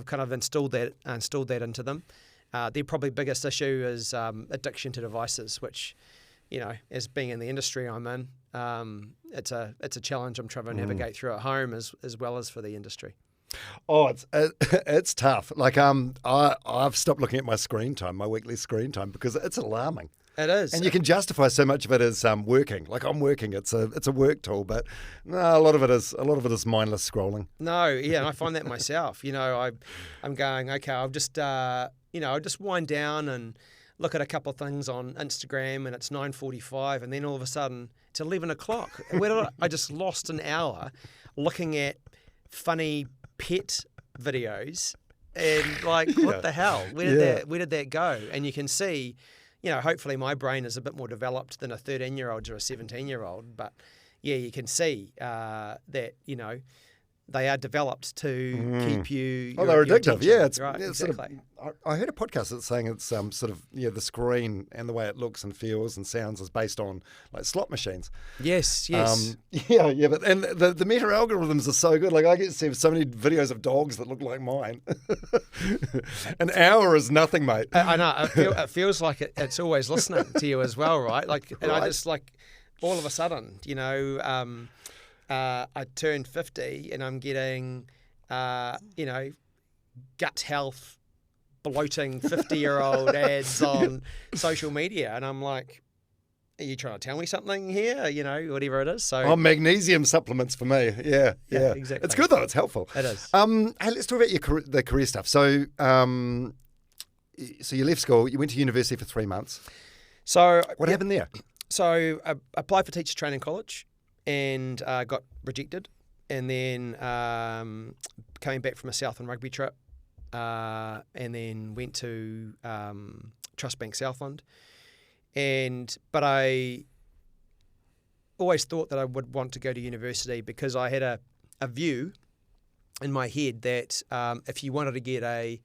kind of installed that into them. Their probably biggest issue is addiction to devices, which, as being in the industry I'm in, it's a challenge I'm trying to navigate through at home as well as for the industry. Oh, it's tough. Like I've stopped looking at my screen time, my weekly screen time, because it's alarming. It is, and you can justify so much of it as working. Like I'm working, it's a work tool, but no, a lot of it is mindless scrolling. No, yeah, and I find that myself. I'm going, okay, I'll just I'll just wind down and look at a couple of things on Instagram, and it's 9:45, and then all of a sudden it's 11 o'clock. I just lost an hour looking at funny pet videos, and what the hell? Where did that go? And you can see, hopefully my brain is a bit more developed than a 13-year-old or a 17-year-old, but yeah, you can see that they are developed to keep you. Oh, they're addictive. attention. Yeah, it's, right. it's Exactly. sort of, I heard a podcast that's saying it's sort of the screen and the way it looks and feels and sounds is based on like slot machines. Yes. Yeah, but and the meta algorithms are so good. Like I get to see so many videos of dogs that look like mine. An hour is nothing, mate. I know. It feels like it's always listening to you as well, right? Like, and I just like all of a sudden, I turned 50 and I'm getting, gut health, bloating 50-year-old ads on social media, and I'm like, are you trying to tell me something here? Whatever it is. So magnesium supplements for me. Yeah, exactly. It's good though. It's helpful. It is. Hey, let's talk about the career stuff. So, so you left school. You went to university for 3 months. So what happened there? So I applied for teachers training college and got rejected, and then coming back from a Southland rugby trip, and then went to Trust Bank Southland. But I always thought that I would want to go to university because I had a view in my head that if you wanted to get a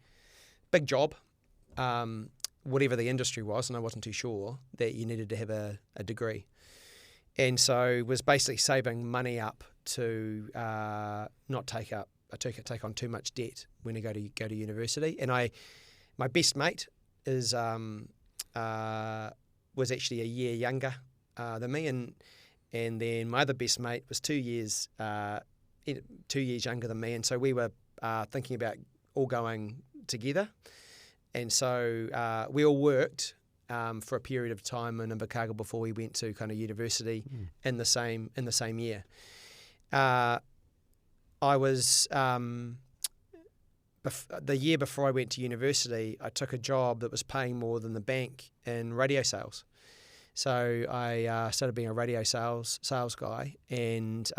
big job, whatever the industry was, and I wasn't too sure, that you needed to have a degree. And so was basically saving money up to not take on too much debt when I go to university. And my best mate was actually a year younger than me, and then my other best mate was 2 years younger than me, and so we were thinking about all going together. And so we all worked for a period of time in Invercargill before we went to kind of university in the same year. I was the year before I went to university, I took a job that was paying more than the bank in radio sales. So I started being a radio sales guy, and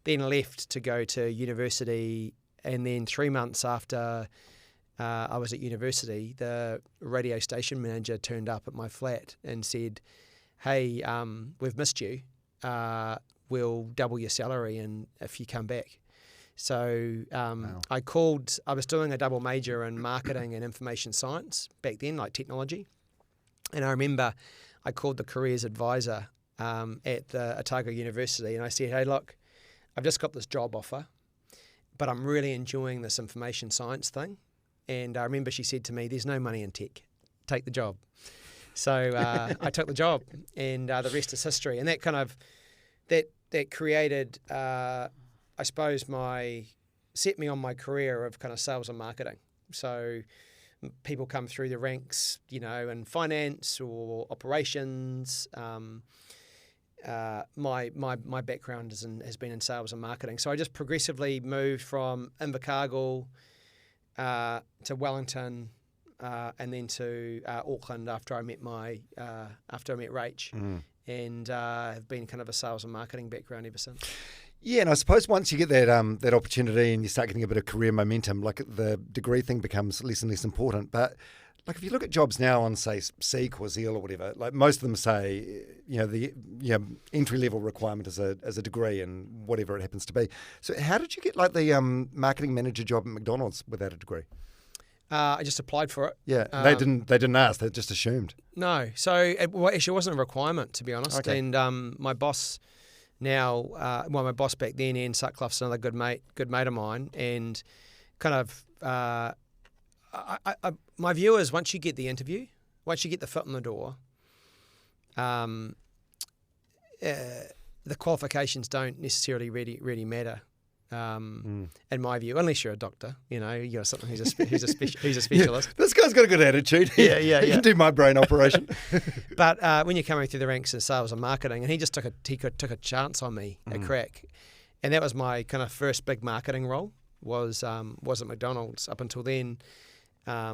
then left to go to university. And then 3 months after I was at university, the radio station manager turned up at my flat and said, "Hey, we've missed you. We'll double your salary and if you come back." So wow. I was doing a double major in marketing and information science back then, like technology. And I remember I called the careers advisor at the Otago University, and I said, "Hey, look, I've just got this job offer, but I'm really enjoying this information science thing." And I remember she said to me, "There's no money in tech. Take the job." So I took the job, and the rest is history. And that kind of that created, I suppose, set me on my career of kind of sales and marketing. So people come through the ranks, in finance or operations. My background has been in sales and marketing. So I just progressively moved from Invercargill to Wellington, and then to Auckland after I met Rach, and have been kind of a sales and marketing background ever since. Yeah, and I suppose once you get that opportunity and you start getting a bit of career momentum, like the degree thing becomes less and less important. But like if you look at jobs now on say Seek or Zeal or whatever, like most of them say the entry level requirement is a degree and whatever it happens to be. So how did you get like the marketing manager job at McDonald's without a degree? I just applied for it. Yeah, they didn't ask. They just assumed. No, so it actually wasn't a requirement, to be honest. Okay. And my boss now, my boss back then, Ian Sutcliffe's another good mate of mine, and kind of my view is once you get the interview, once you get the foot in the door, the qualifications don't necessarily really matter. In my view, unless you're a doctor, you're something who's a specialist. Yeah, this guy's got a good attitude. Yeah. He can do my brain operation. But when you're coming through the ranks in sales and marketing, and he just took a chance on me, a crack, and that was my kind of first big marketing role was at McDonald's. Up until then, I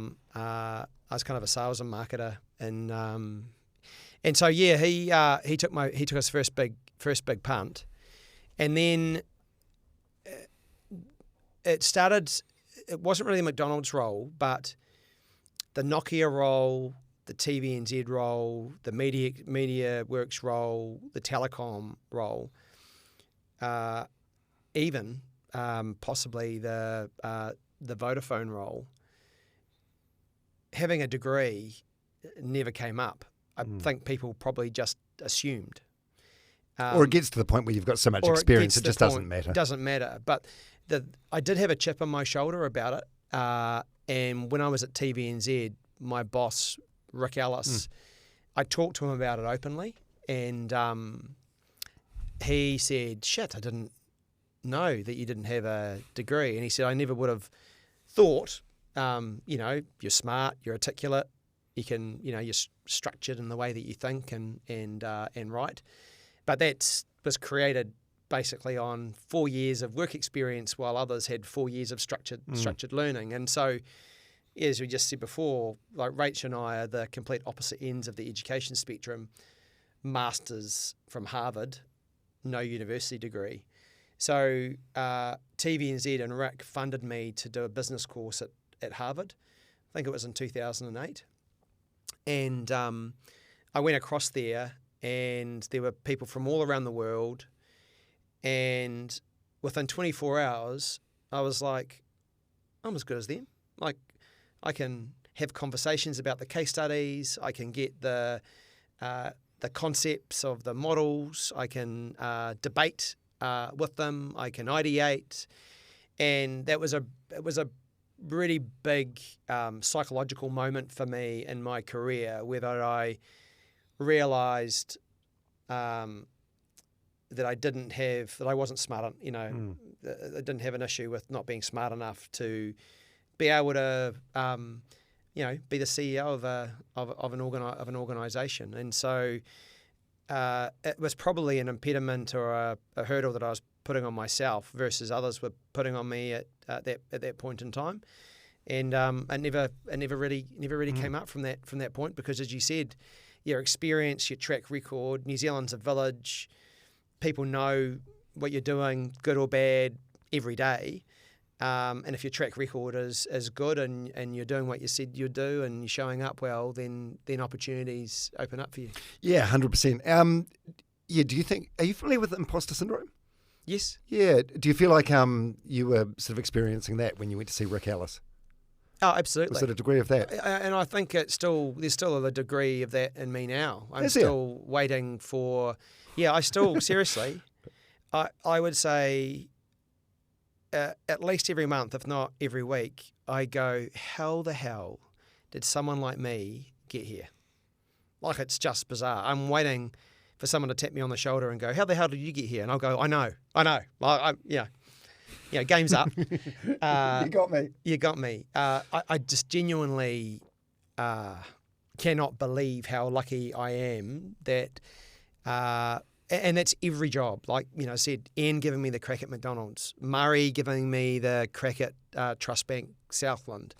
was kind of a sales and marketer, and so yeah, he took his first big punt, and then. It wasn't really a McDonald's role, but the Nokia role, the TVNZ role, the Media Works role, the telecom role, even possibly the Vodafone role, having a degree never came up. I think people probably just assumed. Or it gets to the point where you've got so much experience, it just doesn't matter. It doesn't matter. But I did have a chip on my shoulder about it. And when I was at TVNZ, my boss, Rick Ellis, I talked to him about it openly. And he said, shit, I didn't know that you didn't have a degree. And he said, I never would have thought, you're smart, you're articulate, you can, you're structured in the way that you think and write. But that was created basically on 4 years of work experience, while others had 4 years of structured learning. And so, as we just said before, like Rach and I are the complete opposite ends of the education spectrum. Masters from Harvard, no university degree. So TVNZ and Rick funded me to do a business course at Harvard. I think it was in 2008. And I went across there, and there were people from all around the world. And within 24 hours, I was like, I'm as good as them. Like, I can have conversations about the case studies. I can get the concepts of the models. I can debate with them. I can ideate. And it was a really big psychological moment for me in my career, where I realised that I wasn't smart, I didn't have an issue with not being smart enough to be able to, be the CEO of an organisation. And so it was probably an impediment or a hurdle that I was putting on myself versus others were putting on me at that point in time. And it never really came up from that point, because, as you said, your experience, your track record, New Zealand's a village. People know what you're doing, good or bad, every day. And if your track record is good and you're doing what you said you'd do and you're showing up well, then opportunities open up for you. Yeah, 100%. Do you think, are you familiar with imposter syndrome? Yes. Yeah. Do you feel like you were sort of experiencing that when you went to see Rick Ellis? Oh, absolutely. Was there a degree of that? And I think there's still a degree of that in me now. I'm still waiting for... Yeah, I still, seriously, I would say at least every month, if not every week, I go, how the hell did someone like me get here? Like, it's just bizarre. I'm waiting for someone to tap me on the shoulder and go, how the hell did you get here? And I'll go, I know. Game's up. You got me. I just genuinely cannot believe how lucky I am that... and that's every job. Like, I said, Ian giving me the crack at McDonald's, Murray giving me the crack at Trust Bank Southland,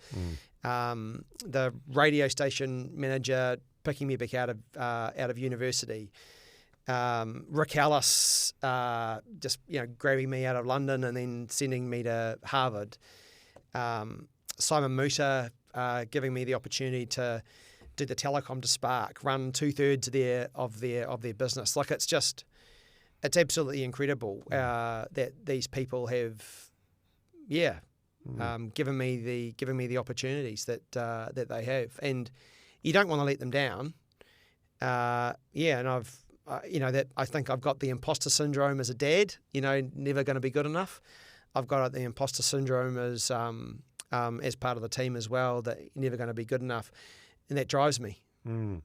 the radio station manager picking me back out of university, Rick Ellis just grabbing me out of London and then sending me to Harvard, Simon Muta giving me the opportunity to do the telecom to Spark, run 2/3 of their business. Like, it's absolutely incredible that these people have, given me the opportunities that they have, and you don't want to let them down. And I've, that I think I've got the imposter syndrome as a dad. Never going to be good enough. I've got the imposter syndrome as part of the team as well, that you're never going to be good enough. And that drives me. I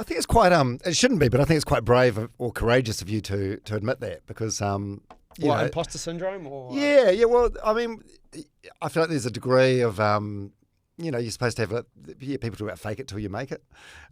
think it's quite, it shouldn't be, but I think it's quite brave or courageous of you to admit that, because, imposter syndrome? Or Yeah. Well, I mean, I feel like there's a degree of, you're supposed to have, people talk about fake it till you make it,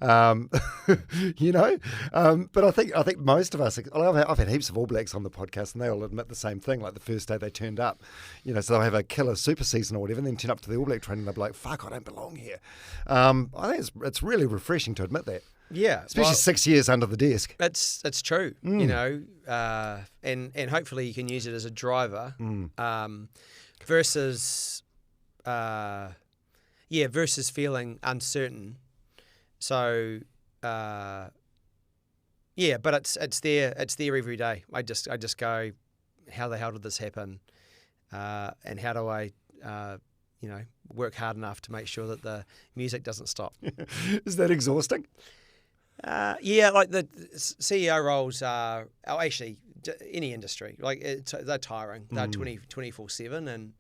but I think most of us, I've had heaps of All Blacks on the podcast, and they all admit the same thing. Like, the first day they turned up, so they'll have a killer super season or whatever, and then turn up to the All Black training, and they'll be like, fuck, I don't belong here. I think it's really refreshing to admit that. Yeah, especially 6 years under the desk. It's true, and hopefully you can use it as a driver, versus feeling uncertain. So but it's there every day. I just go, how the hell did this happen? and how do I, work hard enough to make sure that the music doesn't stop. Is that exhausting? Yeah, like the CEO roles are actually any industry. Like they're tiring. They're 24/7,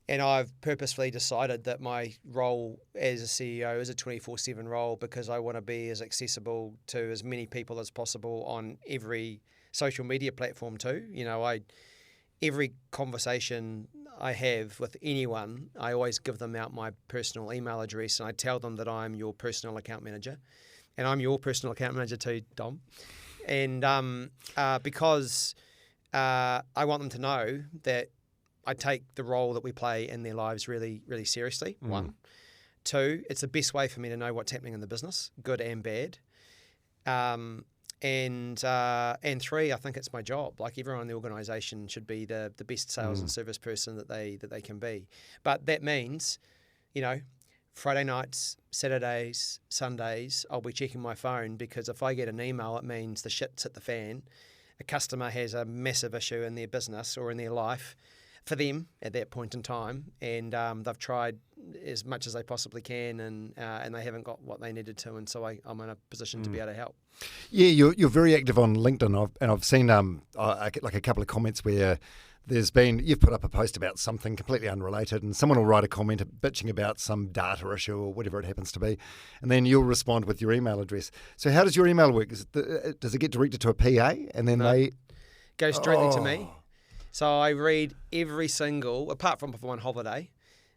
and I've purposefully decided that my role as a CEO is a 24/7 role because I want to be as accessible to as many people as possible on every social media platform too. Every conversation I have with anyone, I always give them out my personal email address and I tell them that I'm your personal account manager. And I'm your personal account manager too, Dom. And because I want them to know that I take the role that we play in their lives really, really seriously, one. Two, it's the best way for me to know what's happening in the business, good and bad. And three, I think it's my job. Like everyone in the organisation should be the best sales and service person that they can be. But that means, Friday nights, Saturdays, Sundays, I'll be checking my phone because if I get an email, it means the shit's hit the fan. A customer has a massive issue in their business or in their life for them at that point in time, and they've tried as much as they possibly can, and they haven't got what they needed to, and so I'm in a position to be able to help. Yeah, you're very active on LinkedIn, and I've seen like a couple of comments where you've put up a post about something completely unrelated and someone will write a comment bitching about some data issue or whatever it happens to be, and then you'll respond with your email address. So how does your email work? Does it get directed to a PA and then they goes directly to me? So I read every single, apart from one holiday,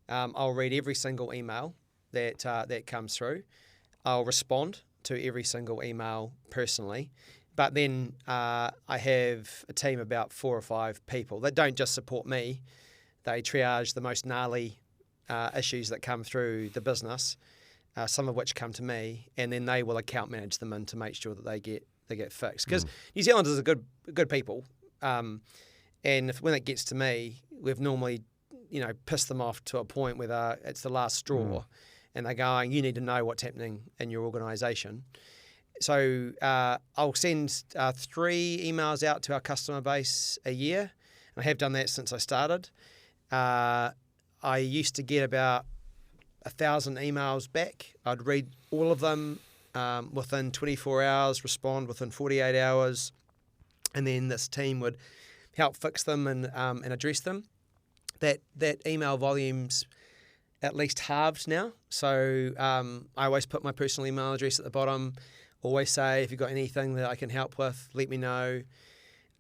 I'll read every single email that comes through. I'll respond to every single email personally. But then I have a team of about 4 or 5 people that don't just support me. They triage the most gnarly issues that come through the business, some of which come to me, and then they will account manage them and to make sure that they get fixed. Because New Zealanders are good people, and when it gets to me, we've normally pissed them off to a point where it's the last straw, and they're going, "You need to know what's happening in your organisation." So I'll send 3 emails out to our customer base a year. And I have done that since I started. I used to get about 1,000 emails back. I'd read all of them within 24 hours, respond within 48 hours, and then this team would help fix them and address them. That email volume's at least halved now. So I always put my personal email address at the bottom. Always say, if you've got anything that I can help with, let me know.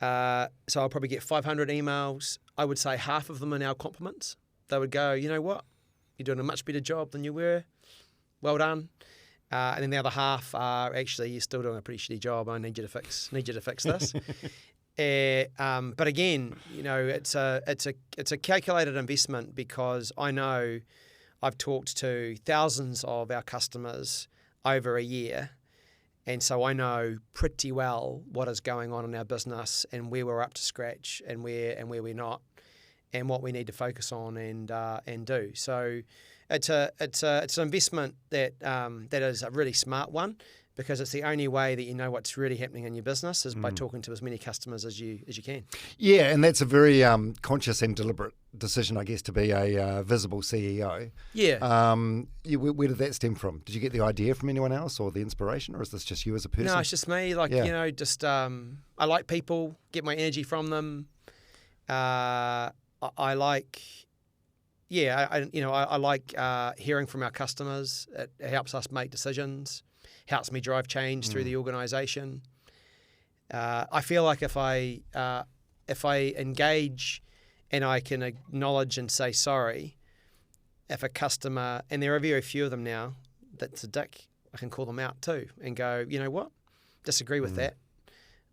So I'll probably get 500 emails. I would say half of them are now compliments. They would go, "You know what? You're doing a much better job than you were. Well done." And then the other half are actually, "You're still doing a pretty shitty job. I need you to fix this." But again, it's a calculated investment because I know I've talked to thousands of our customers over a year. And so I know pretty well what is going on in our business and where we're up to scratch and where we're not, and what we need to focus on and do. So it's an investment that is a really smart one, because it's the only way that you know what's really happening in your business is by talking to as many customers as you can. Yeah, and that's a very conscious and deliberate decision, I guess, to be a visible CEO. Yeah. Where did that stem from? Did you get the idea from anyone else or the inspiration, or is this just you as a person? No, it's just me. I like people, get my energy from them. I like hearing from our customers. It helps us make decisions. Helps me drive change through the organisation. I feel like if I engage and I can acknowledge and say sorry, if a customer, and there are very few of them now, that's a dick, I can call them out too and go, "You know what? Disagree with that.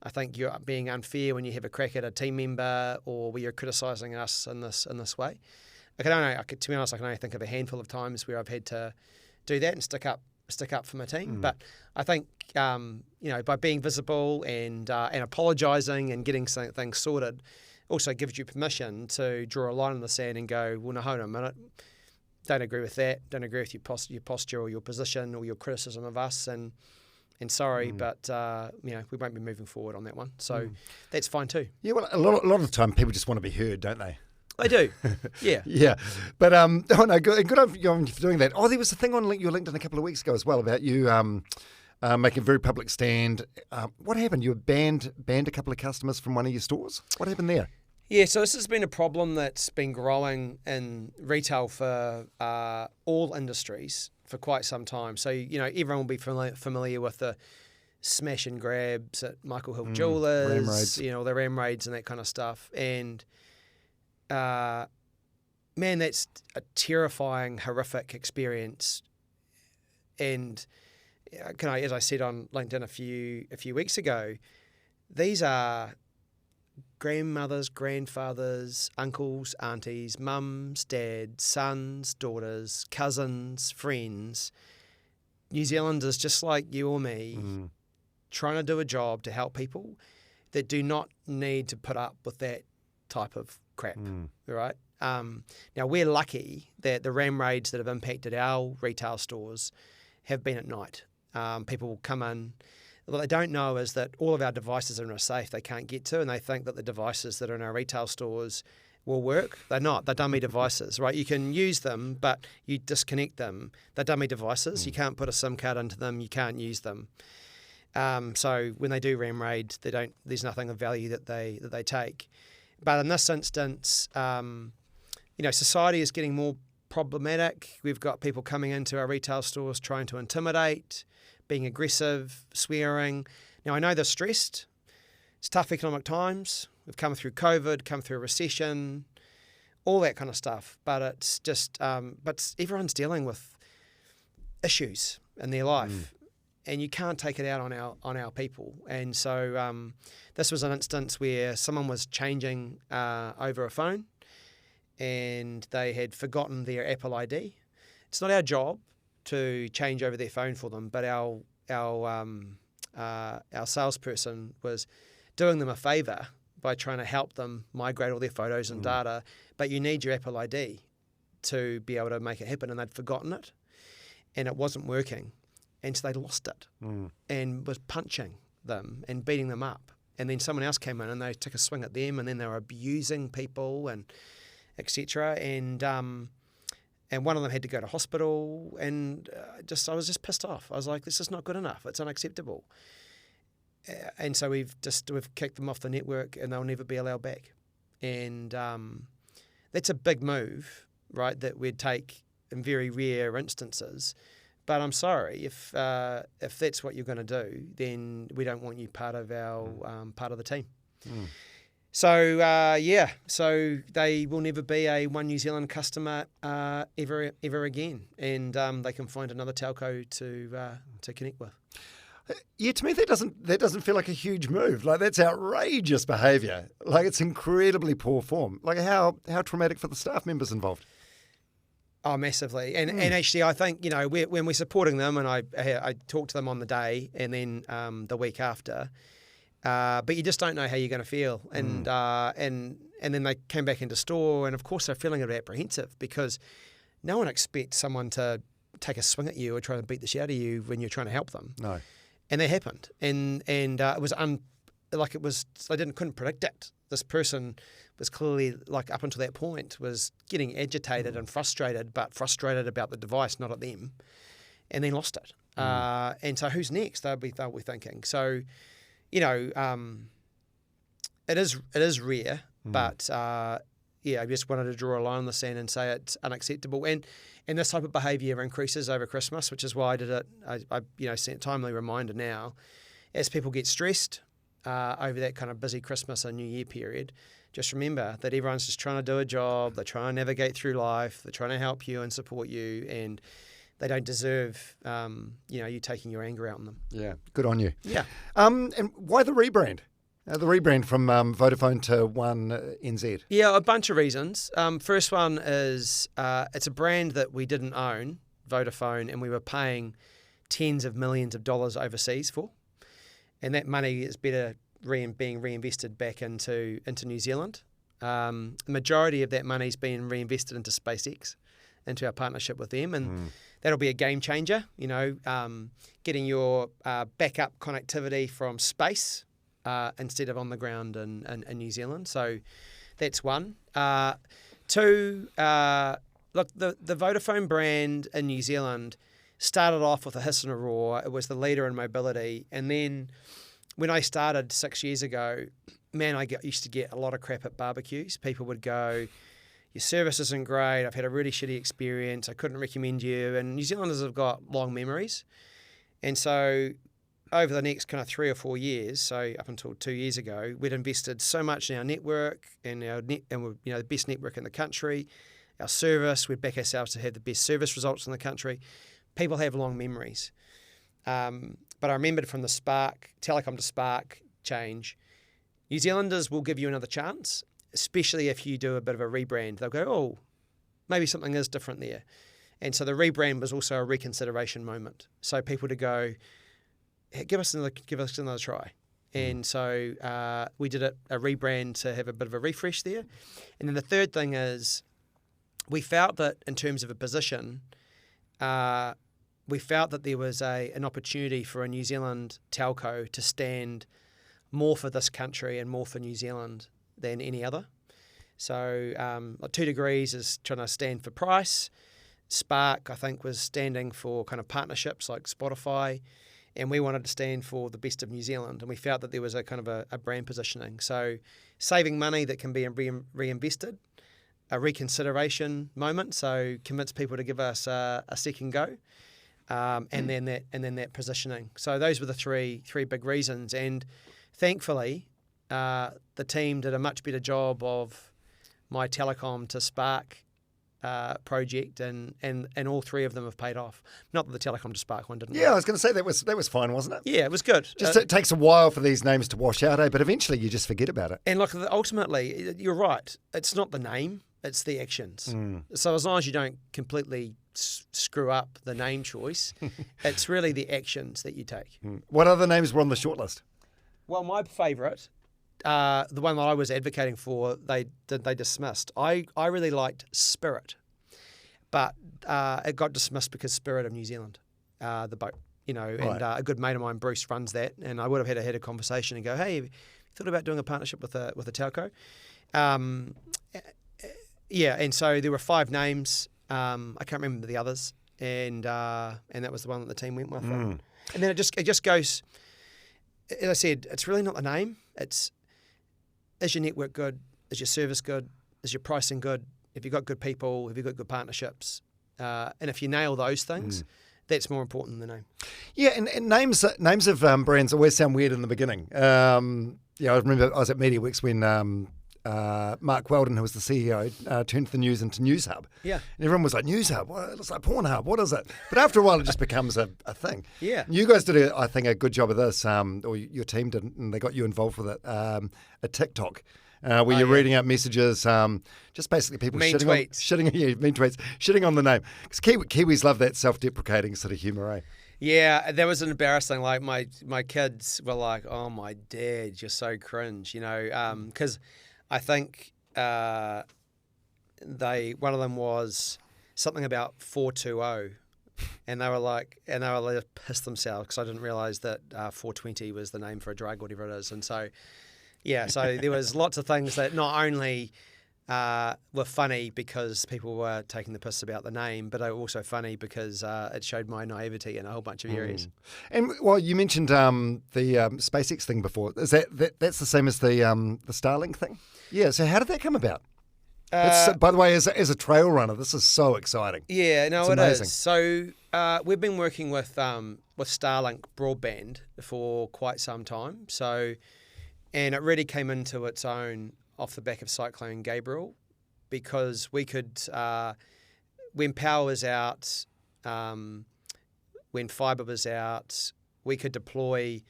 I think you're being unfair when you have a crack at a team member or where you're criticising us in this way." To be honest, I can only think of a handful of times where I've had to do that and stick up for my team. But I think by being visible and apologising and getting things sorted also gives you permission to draw a line in the sand and go, "Well, no, hold on a minute. Don't agree with that. Don't agree with your posture or your position or your criticism of us. And sorry, but we won't be moving forward on that one." So that's fine too. Yeah, well, a lot of the time people just want to be heard, don't they? They do. Yeah. Yeah. But, oh no, good on you for doing that. Oh, there was a thing on your LinkedIn a couple of weeks ago as well about you making a very public stand. What happened? You banned a couple of customers from one of your stores? What happened there? Yeah, so this has been a problem that's been growing in retail for all industries for quite some time. So, everyone will be familiar with the smash and grabs at Michael Hill Jewelers, ram raids. the ram raids and that kind of stuff. And, man, that's a terrifying, horrific experience. And as I said on LinkedIn a few weeks ago, these are grandmothers, grandfathers, uncles, aunties, mums, dads, sons, daughters, cousins, friends, New Zealanders just like you or me, trying to do a job to help people that do not need to put up with that type of crap, right? Now, we're lucky that the ram raids that have impacted our retail stores have been at night. People will come in. What they don't know is that all of our devices are in a safe they can't get to, and they think that the devices that are in our retail stores will work. They're not. They're dummy devices, right? You can use them, but you disconnect them. They're dummy devices. You can't put a SIM card into them. You can't use them. So when they do ram raid, there's nothing of value that they take. But in this instance, society is getting more problematic. We've got people coming into our retail stores trying to intimidate, being aggressive, swearing. Now, I know they're stressed. It's tough economic times. We've come through COVID, come through a recession, all that kind of stuff. But it's just, everyone's dealing with issues in their life, and you can't take it out on our people. And so this was an instance where someone was changing over a phone, and they had forgotten their Apple ID. It's not our job to change over their phone for them, but our salesperson was doing them a favour by trying to help them migrate all their photos and data. But you need your Apple ID to be able to make it happen, and they'd forgotten it, and it wasn't working, and so they lost it and was punching them and beating them up. And then someone else came in and they took a swing at them, and then they were abusing people and etc. And one of them had to go to hospital, and I was just pissed off. I was like, this is not good enough. It's unacceptable. And so we've kicked them off the network, and they'll never be allowed back. And that's a big move, right, that we'd take in very rare instances. But I'm sorry, if that's what you're going to do, then we don't want you part of our part of the team. So, so they will never be a One New Zealand customer ever again, and they can find another telco to connect with. Yeah, to me that doesn't feel like a huge move. Like, that's outrageous behaviour. Like, it's incredibly poor form. Like, how traumatic for the staff members involved. Oh, massively. And actually, I think, when we're supporting them, and I talked to them on the day and then the week after. But you just don't know how you're going to feel, and then they came back into store, and of course they're feeling a bit apprehensive because no one expects someone to take a swing at you or try to beat the shit out of you when you're trying to help them. No, and that happened, and it was I couldn't predict it. This person was clearly, like, up until that point, was getting agitated and frustrated, but frustrated about the device, not at them, and then lost it. And so who's next? They'll be thinking. So. It is rare, but I just wanted to draw a line in the sand and say it's unacceptable. And this type of behaviour increases over Christmas, which is why I did it. I sent a timely reminder now, as people get stressed over that kind of busy Christmas and New Year period. Just remember that everyone's just trying to do a job. They're trying to navigate through life. They're trying to help you and support you, and they don't deserve, you taking your anger out on them. Yeah, good on you. Yeah. And why the rebrand? The rebrand from Vodafone to OneNZ. Yeah, a bunch of reasons. First one is it's a brand that we didn't own, Vodafone, and we were paying tens of millions of dollars overseas for, and that money is better being reinvested back into New Zealand. The majority of that money's been reinvested into SpaceX, into our partnership with them, and that'll be a game changer, getting your backup connectivity from space instead of on the ground in New Zealand. So That's one. Two, look, the Vodafone brand in New Zealand started off with a hiss and a roar. It was the leader in mobility. And then when I started 6 years ago, man, used to get a lot of crap at barbecues. People would go, your service isn't great, I've had a really shitty experience, I couldn't recommend you. And New Zealanders have got long memories. And so over the next kind of 3 or 4 years, so up until 2 years ago, we'd invested so much in our network and we're, the best network in the country, our service, we'd back ourselves to have the best service results in the country. People have long memories. But I remembered from the Telecom to Spark change, New Zealanders will give you another chance, especially if you do a bit of a rebrand. They'll go, oh, maybe something is different there. And so the rebrand was also a reconsideration moment. So people to go, hey, give us another try. And so we did a rebrand to have a bit of a refresh there. And then the third thing is we felt that in terms of a position, we felt that there was an opportunity for a New Zealand telco to stand more for this country and more for New Zealand than any other. So 2 Degrees is trying to stand for price. Spark, I think, was standing for kind of partnerships like Spotify. And we wanted to stand for the best of New Zealand. And we felt that there was a kind of a brand positioning. So saving money that can be reinvested, a reconsideration moment. So convince people to give us a second go. And then that positioning. So those were the three big reasons. And thankfully, the team did a much better job of my Telecom to Spark project, and all three of them have paid off. Not that the Telecom to Spark one didn't. Yeah, I was going to say that was fine, wasn't it? Yeah, it was good. Just it takes a while for these names to wash out, but eventually you just forget about it. And look, ultimately, you're right. It's not the name; it's the actions. So as long as you don't completely screw up the name choice, it's really the actions that you take. What other names were on the shortlist? Well, my favourite, the one that I was advocating for, they dismissed. I really liked Spirit, but it got dismissed because Spirit of New Zealand, the boat, and a good mate of mine, Bruce, runs that, and I would have had a conversation and go, hey, have you thought about doing a partnership with a telco? And so there were 5 names. I can't remember the others, and that was the one that the team went with. And then it just goes. As I said, it's really not the name. It's, is your network good? Is your service good? Is your pricing good? Have you got good people? Have you got good partnerships? And if you nail those things, that's more important than the name. Yeah, and names of brands always sound weird in the beginning. I remember I was at MediaWorks when Mark Weldon, who was the CEO, turned the news into News Hub. Yeah. And everyone was like, News Hub? Well, it looks like Pornhub. What is it? But after a while, it just becomes a thing. Yeah. You guys did, I think, a good job of this, or your team did, and they got you involved with it, a TikTok. Where you're reading out messages, just basically people mean tweets. shitting on the name. Because Kiwis love that self-deprecating sort of humour, eh? Yeah, that was embarrassing. Like my kids were like, "Oh, my dad, you're so cringe," because I think one of them was something about 420, and they were pissed themselves because I didn't realise that 420 was the name for a drug, whatever it is, and so. Yeah, so there was lots of things that not only were funny because people were taking the piss about the name, but they were also funny because it showed my naivety in a whole bunch of areas. And well, you mentioned the SpaceX thing before. Is that's the same as the Starlink thing? Yeah. So how did that come about? By the way, as a trail runner, this is so exciting. Yeah, no, it's it amazing. Is. So we've been working with Starlink broadband for quite some time. And it really came into its own off the back of Cyclone Gabriel, because we could, when power was out, when fibre was out, we could deploy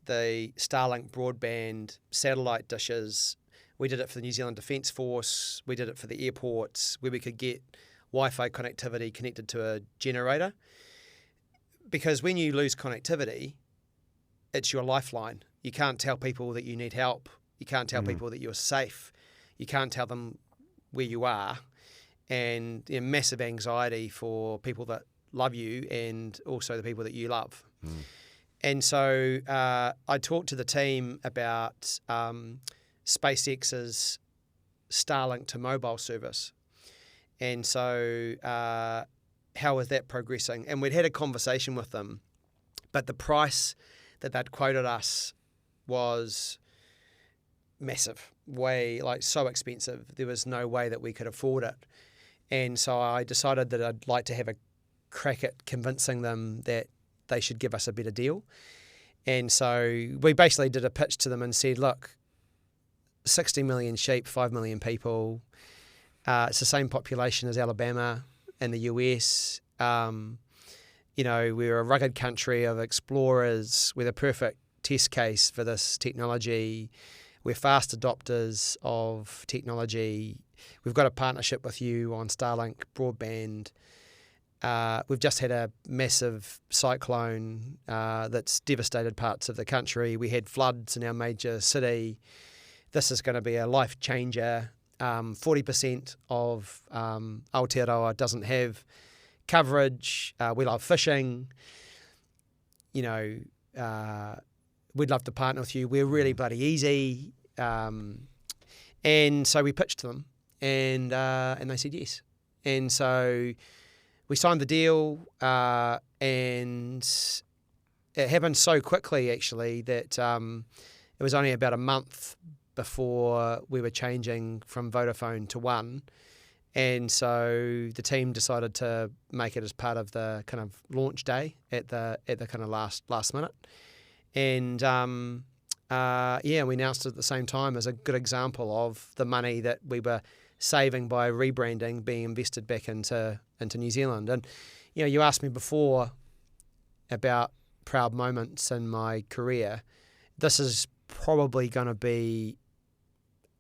the Starlink broadband satellite dishes. We did it for the New Zealand Defence Force. We did it for the airports, where we could get Wi-Fi connectivity connected to a generator. Because when you lose connectivity, it's your lifeline. You can't tell people that you need help. You can't tell people that you're safe. You can't tell them where you are. And massive anxiety for people that love you and also the people that you love. And so I talked to the team about SpaceX's Starlink to mobile service. And so how is that progressing? And we'd had a conversation with them, but the price that they'd quoted us was massive, so expensive. There was no way that we could afford it. And so I decided that I'd like to have a crack at convincing them that they should give us a better deal. And so we basically did a pitch to them and said, look, 60 million sheep, 5 million people. It's the same population as Alabama and the US. We're a rugged country of explorers. We're the perfect test case for this technology. We're fast adopters of technology. We've got a partnership with you on Starlink broadband. We've just had a massive cyclone that's devastated parts of the country. We had floods in our major city. This is going to be a life changer. 40% of Aotearoa doesn't have coverage. We love fishing. We'd love to partner with you. We're really bloody easy. And so we pitched to them, and they said yes. And so we signed the deal, and it happened so quickly, actually, that it was only about a month before we were changing from Vodafone to One. And so the team decided to make it as part of the kind of launch day at the kind of last minute. And we announced it at the same time as a good example of the money that we were saving by rebranding being invested back into New Zealand. And you asked me before about proud moments in my career. This is probably going to be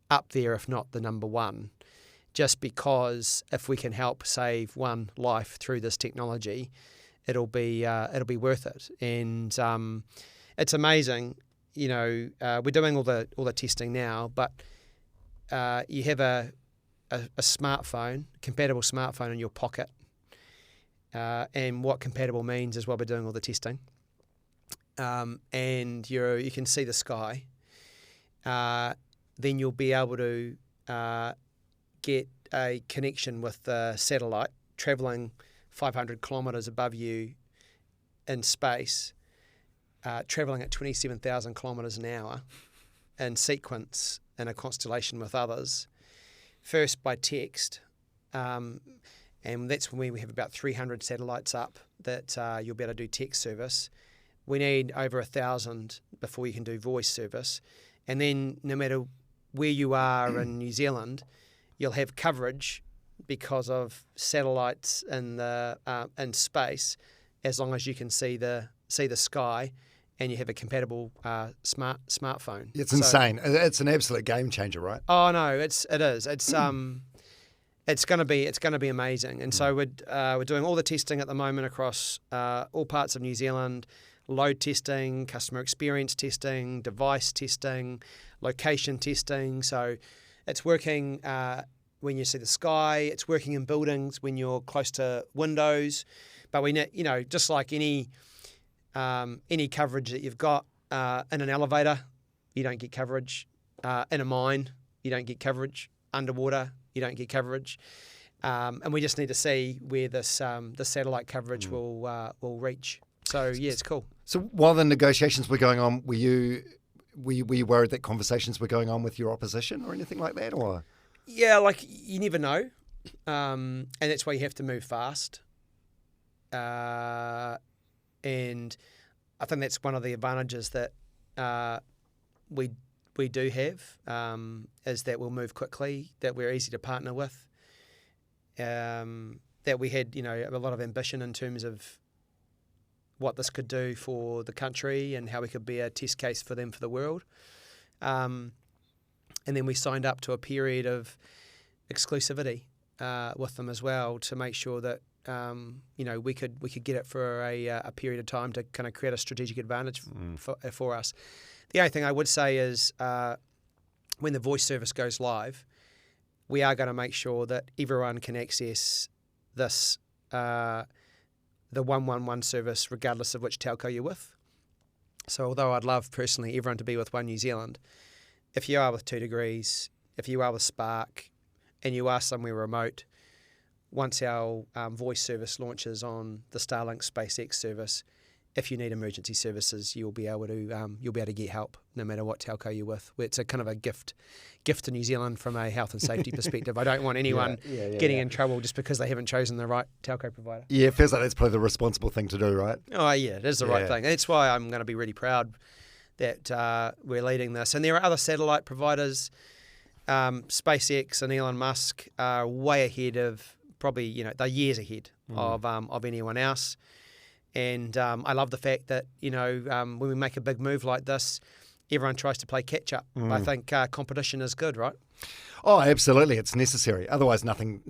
up there, if not the number one, just because if we can help save one life through this technology, it'll be worth it. And it's amazing. We're doing all the testing now, but you have a smartphone, compatible smartphone in your pocket, and what compatible means is while we're doing all the testing, and you can see the sky. Then you'll be able to get a connection with the satellite travelling 500 kilometres above you in space, travelling at 27,000 kilometres an hour in sequence in a constellation with others, first by text, and that's when we have about 300 satellites up that you'll be able to do text service. We need over 1,000 before you can do voice service. And then no matter where you are in New Zealand, you'll have coverage because of satellites in space, as long as you can see the sky and you have a compatible smartphone. It's insane. It's an absolute game changer, right? Oh no, it is. It's going to be amazing. And so we're doing all the testing at the moment across all parts of New Zealand. Load testing, customer experience testing, device testing, location testing. So it's working when you see the sky. It's working in buildings when you're close to windows. But we, just like any coverage that you've got in an elevator, you don't get coverage. In a mine, you don't get coverage. Underwater, you don't get coverage. And we just need to see where the satellite coverage will reach. So yeah, it's cool. So while the negotiations were going on, were you worried that conversations were going on with your opposition or anything like that, or? Yeah, you never know, and that's why you have to move fast. And I think that's one of the advantages that we do have, is that we'll move quickly, that we're easy to partner with, that we had a lot of ambition in terms of what this could do for the country and how we could be a test case for them for the world. And then we signed up to a period of exclusivity with them as well to make sure that we could get it for a period of time to kind of create a strategic advantage for us. The only thing I would say is when the voice service goes live, we are going to make sure that everyone can access this the 111 service regardless of which telco you're with. So although I'd love personally everyone to be with One New Zealand, if you are with 2 Degrees, if you are with Spark and you are somewhere remote, once our voice service launches on the Starlink SpaceX service, if you need emergency services, you'll be able to get help no matter what telco you're with. It's a kind of a gift to New Zealand from a health and safety perspective. I don't want anyone getting in trouble just because they haven't chosen the right telco provider. Yeah, it feels like that's probably the responsible thing to do, right? Oh yeah, it is the right thing. That's why I'm going to be really proud that we're leading this. And there are other satellite providers. SpaceX and Elon Musk are way ahead of probably, they're years ahead of anyone else. And I love the fact that, when we make a big move like this, everyone tries to play catch up. I think competition is good, right? Oh, absolutely. It's necessary. Otherwise, nothing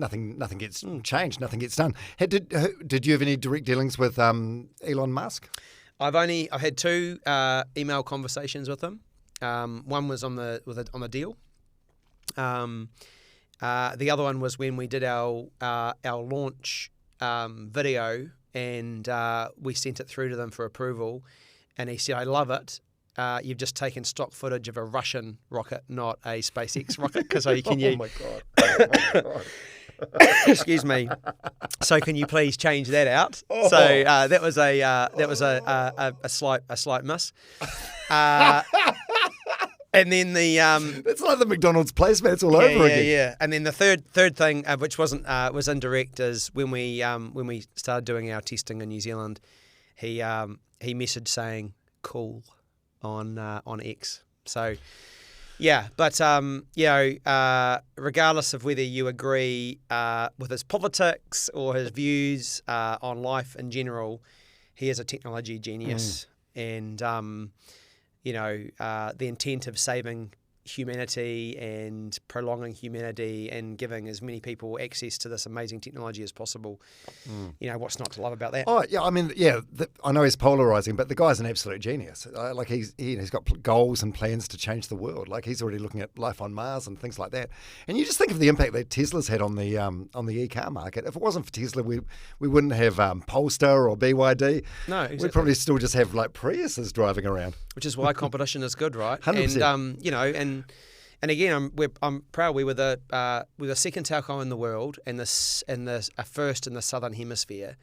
gets changed. Nothing gets done. Did you have any direct dealings with Elon Musk? I've had 2 email conversations with him. One was on the deal. The other one was when we did our launch video. And we sent it through to them for approval. And he said, I love it. You've just taken stock footage of a Russian rocket, not a SpaceX rocket. Because can you... Oh, my God. Excuse me. So can you please change that out? Oh. So that was a slight miss. And then it's like the McDonald's placemats all over again. Yeah. And then the third thing, which was indirect, is when we started doing our testing in New Zealand, he messaged saying "cool" on X. So yeah, but regardless of whether you agree with his politics or his views on life in general, he is a technology genius, and the intent of saving humanity and prolonging humanity and giving as many people access to this amazing technology as possible. What's not to love about that? Oh, yeah, I mean, I know he's polarizing, but the guy's an absolute genius. He's got goals and plans to change the world. Like, he's already looking at life on Mars and things like that. And you just think of the impact that Tesla's had on the e-car market. If it wasn't for Tesla, we wouldn't have Polestar or BYD. No, exactly. We'd probably still just have like Priuses driving around. Which is why competition is good, right? 100%. And again, I'm proud we were the second telco in the world and the first in the Southern Hemisphere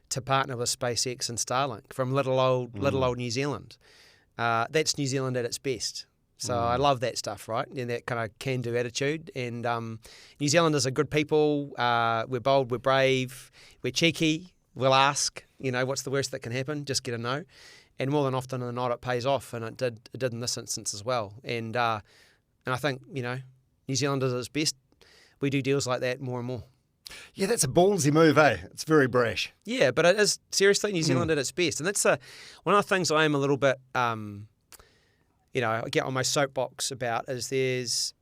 to partner with SpaceX and Starlink from little old New Zealand. That's New Zealand at its best. So I love that stuff, right? And that kind of can-do attitude. And New Zealanders are good people. We're bold, we're brave, we're cheeky. We'll ask, what's the worst that can happen? Just get a no. And more than often than not, it pays off, and it did in this instance as well. And I think, New Zealanders at its best, we do deals like that more and more. Yeah, that's a ballsy move, eh? It's very brash. Yeah, but it is seriously New Zealand at its best. And that's one of the things I am a little bit, I get on my soapbox about is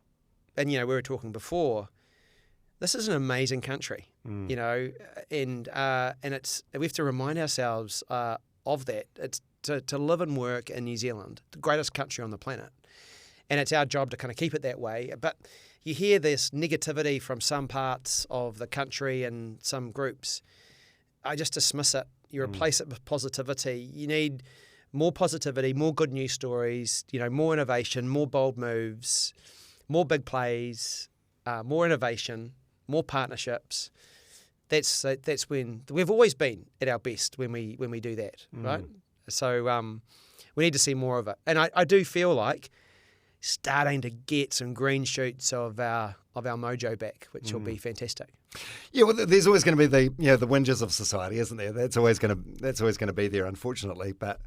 we were talking before, this is an amazing country, and it's, we have to remind ourselves of that. It's to live and work in New Zealand, the greatest country on the planet. And it's our job to kind of keep it that way. But you hear this negativity from some parts of the country and some groups. I just dismiss it. You replace it with positivity. You need more positivity, more good news stories, more innovation, more bold moves, more big plays, more innovation, more partnerships. That's when we've always been at our best when we do that, right? So we need to see more of it. And I do feel like starting to get some green shoots of our mojo back, which will be fantastic. Yeah, well, there's always going to be the whinges of society, isn't there? That's always going to be there, unfortunately. But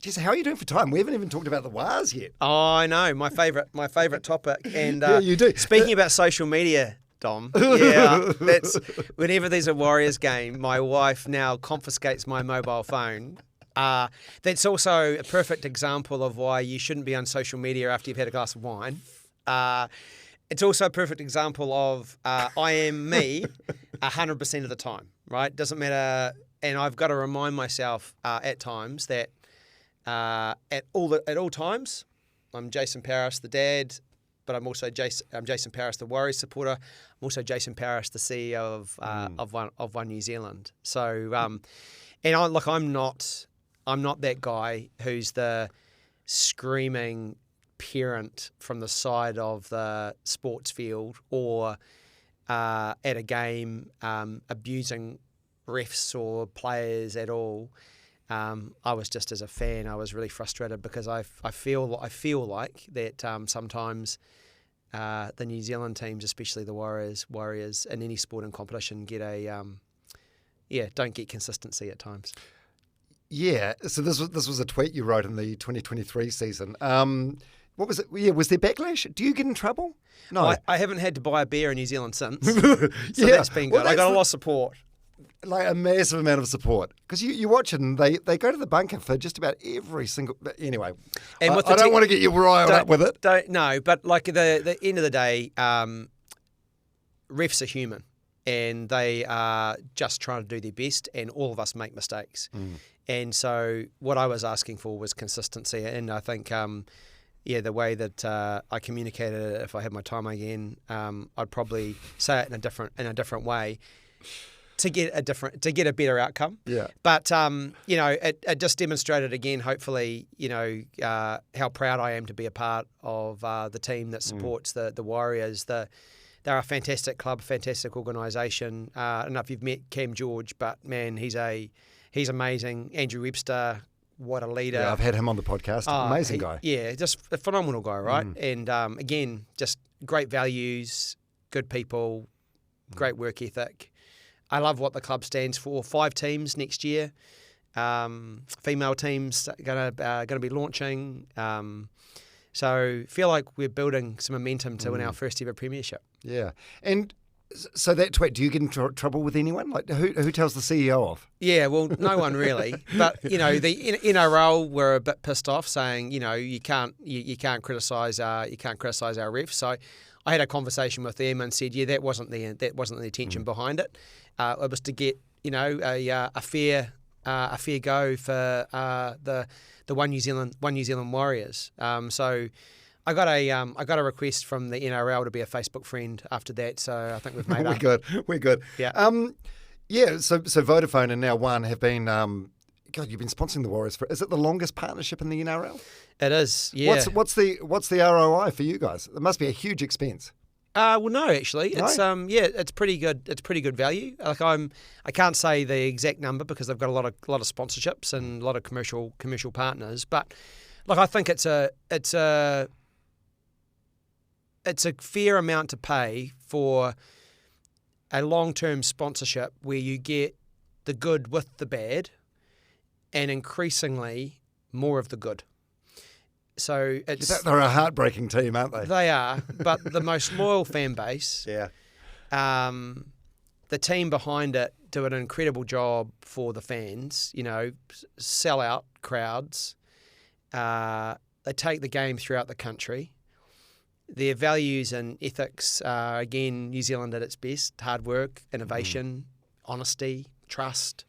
geez, how are you doing for time? We haven't even talked about the wars yet. Oh, I know, my favourite topic. And yeah, you do. Speaking about social media, Dom, that's whenever there's a Warriors game, my wife now confiscates my mobile phone. That's also a perfect example of why you shouldn't be on social media after you've had a glass of wine. It's also a perfect example of I am me 100% of the time, right? Doesn't matter. And I've got to remind myself at times that at all times, I'm Jason Paris, the dad, but I'm Jason Paris, the Warriors supporter. I'm also Jason Paris, the CEO of One New Zealand. So, and I'm not that guy who's the screaming parent from the side of the sports field or at a game abusing refs or players at all. I was just, as a fan, I was really frustrated because I feel like that sometimes the New Zealand teams, especially the Warriors in any sporting competition, get don't get consistency at times. Yeah. So this was a tweet you wrote in the 2023 season. What was it? Yeah, was there backlash? Do you get in trouble? No. I haven't had to buy a beer in New Zealand since. So that's been good. I got a lot of support. Like a massive amount of support. Because you watch it and they go to the bunker for just about every single... Anyway, and I don't want to get you riled up with it. No, but like the end of the day, refs are human and they are just trying to do their best, and all of us make mistakes. And so what I was asking for was consistency, and I think... the way that I communicated it, if I had my time again, I'd probably say it in a different way to get a better outcome. Yeah. But it just demonstrated again, hopefully, how proud I am to be a part of the team that supports the Warriors. They're a fantastic club, fantastic organisation. I don't know if you've met Cam George, but man, he's amazing. Andrew Webster. What a leader. Yeah, I've had him on the podcast. Amazing guy. Yeah, just a phenomenal guy, right? And again, just great values, good people, great work ethic. I love what the club stands for. 5 teams next year. Female teams gonna be launching. So feel like we're building some momentum to win our first ever premiership. Yeah. And so that tweet, do you get in trouble with anyone? Like who tells the CEO off? Yeah, well, no one really. But the NRL were a bit pissed off, saying you can't criticise our refs. So I had a conversation with them and said, that wasn't the intention behind it. It was to get a fair go for the One New Zealand Warriors. So. I got a request from the NRL to be a Facebook friend after that, so I think we've made up. We're good. Yeah. So Vodafone and now One have been. God, you've been sponsoring the Warriors is it the longest partnership in the NRL? It is. Yeah. What's the ROI for you guys? It must be a huge expense. Well, no, actually, it's it's pretty good. It's pretty good value. Like I can't say the exact number because they've got a lot of sponsorships and a lot of commercial partners, but like I think it's a fair amount to pay for a long-term sponsorship where you get the good with the bad and increasingly more of the good. So they're a heartbreaking team, aren't they? They are, but the most loyal fan base. Yeah. The team behind it do an incredible job for the fans, sell out crowds. They take the game throughout the country. Their values and ethics are, again, New Zealand at its best. Hard work, innovation, honesty, trust,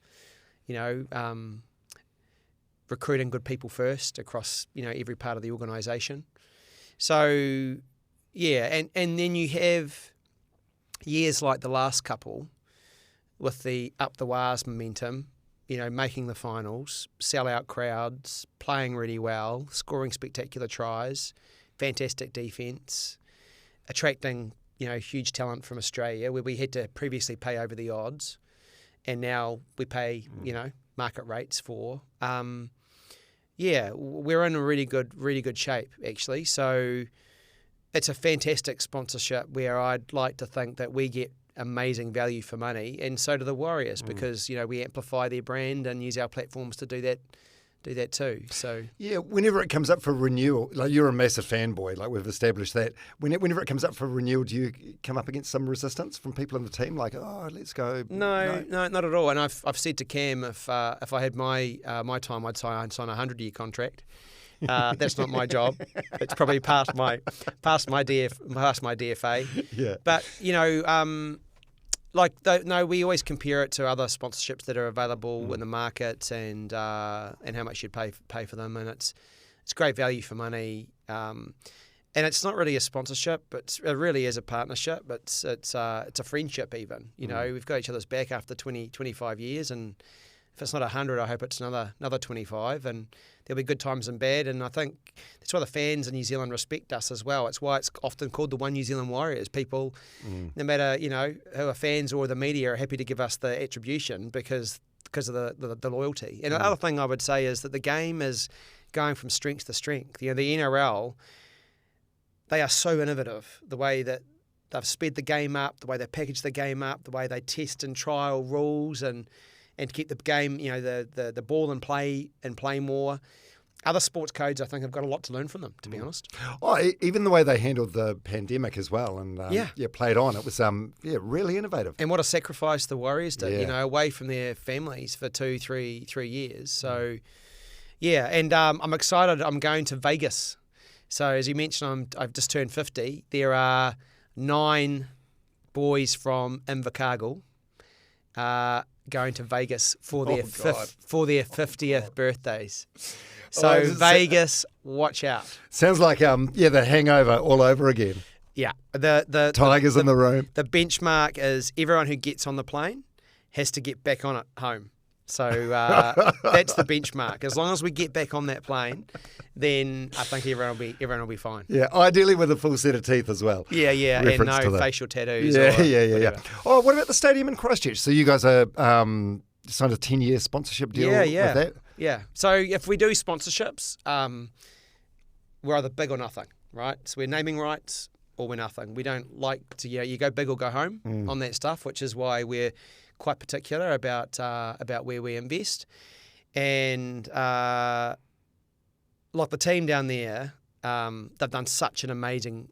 recruiting good people first across, every part of the organisation. So, yeah, and then you have years like the last couple with the up the wires momentum, making the finals, sell-out crowds, playing really well, scoring spectacular tries, fantastic defence, attracting, huge talent from Australia where we had to previously pay over the odds and now we pay, market rates for. We're in a really good shape actually. So it's a fantastic sponsorship where I'd like to think that we get amazing value for money, and so do the Warriors because, we amplify their brand and use our platforms to do that too. So yeah, whenever it comes up for renewal, like you're a massive fanboy, like we've established that. Whenever it comes up for renewal, do you come up against some resistance from people in the team, like, oh, let's go? No, not at all. And I've said to Cam, if I had my time, I'd sign a 100-year contract. That's not my job. It's probably past my DFA. Yeah. But we always compare it to other sponsorships that are available in the market and how much you'd pay for them, and it's great value for money. And it's not really a sponsorship, but it really is a partnership. It's a friendship even. We've got each other's back after 20, 25 years, and if it's not 100, I hope it's another 25, and there'll be good times and bad. And I think that's why the fans in New Zealand respect us as well. It's why it's often called the One New Zealand Warriors. People, no matter who are fans or the media, are happy to give us the attribution because of the loyalty. And the other thing I would say is that the game is going from strength to strength. The NRL, they are so innovative. The way that they've sped the game up, the way they package the game up, the way they test and trial rules and keep the game, the ball in play more. Other sports codes, I think, have got a lot to learn from them, to be honest. Oh, even the way they handled the pandemic as well, and played on. It was really innovative. And what a sacrifice the Warriors did, away from their families for 3 years. So, and I'm excited. I'm going to Vegas. So, as you mentioned, I've just turned 50. There are 9 boys from Invercargill going to Vegas for their 50th birthdays. So Vegas, watch out. Sounds like the Hangover all over again. Yeah, the Tigers in the room. The benchmark is everyone who gets on the plane has to get back on it home. So that's the benchmark. As long as we get back on that plane, then I think everyone will be fine. Yeah, ideally with a full set of teeth as well. Yeah, and no facial tattoos. Yeah. Oh, what about the stadium in Christchurch? So you guys are signed a 10-year sponsorship deal with that? Yeah. So if we do sponsorships, we're either big or nothing, right? So we're naming rights or we're nothing. We don't like to, you go big or go home on that stuff, which is why we're quite particular about where we invest. And like the team down there, they've done such an amazing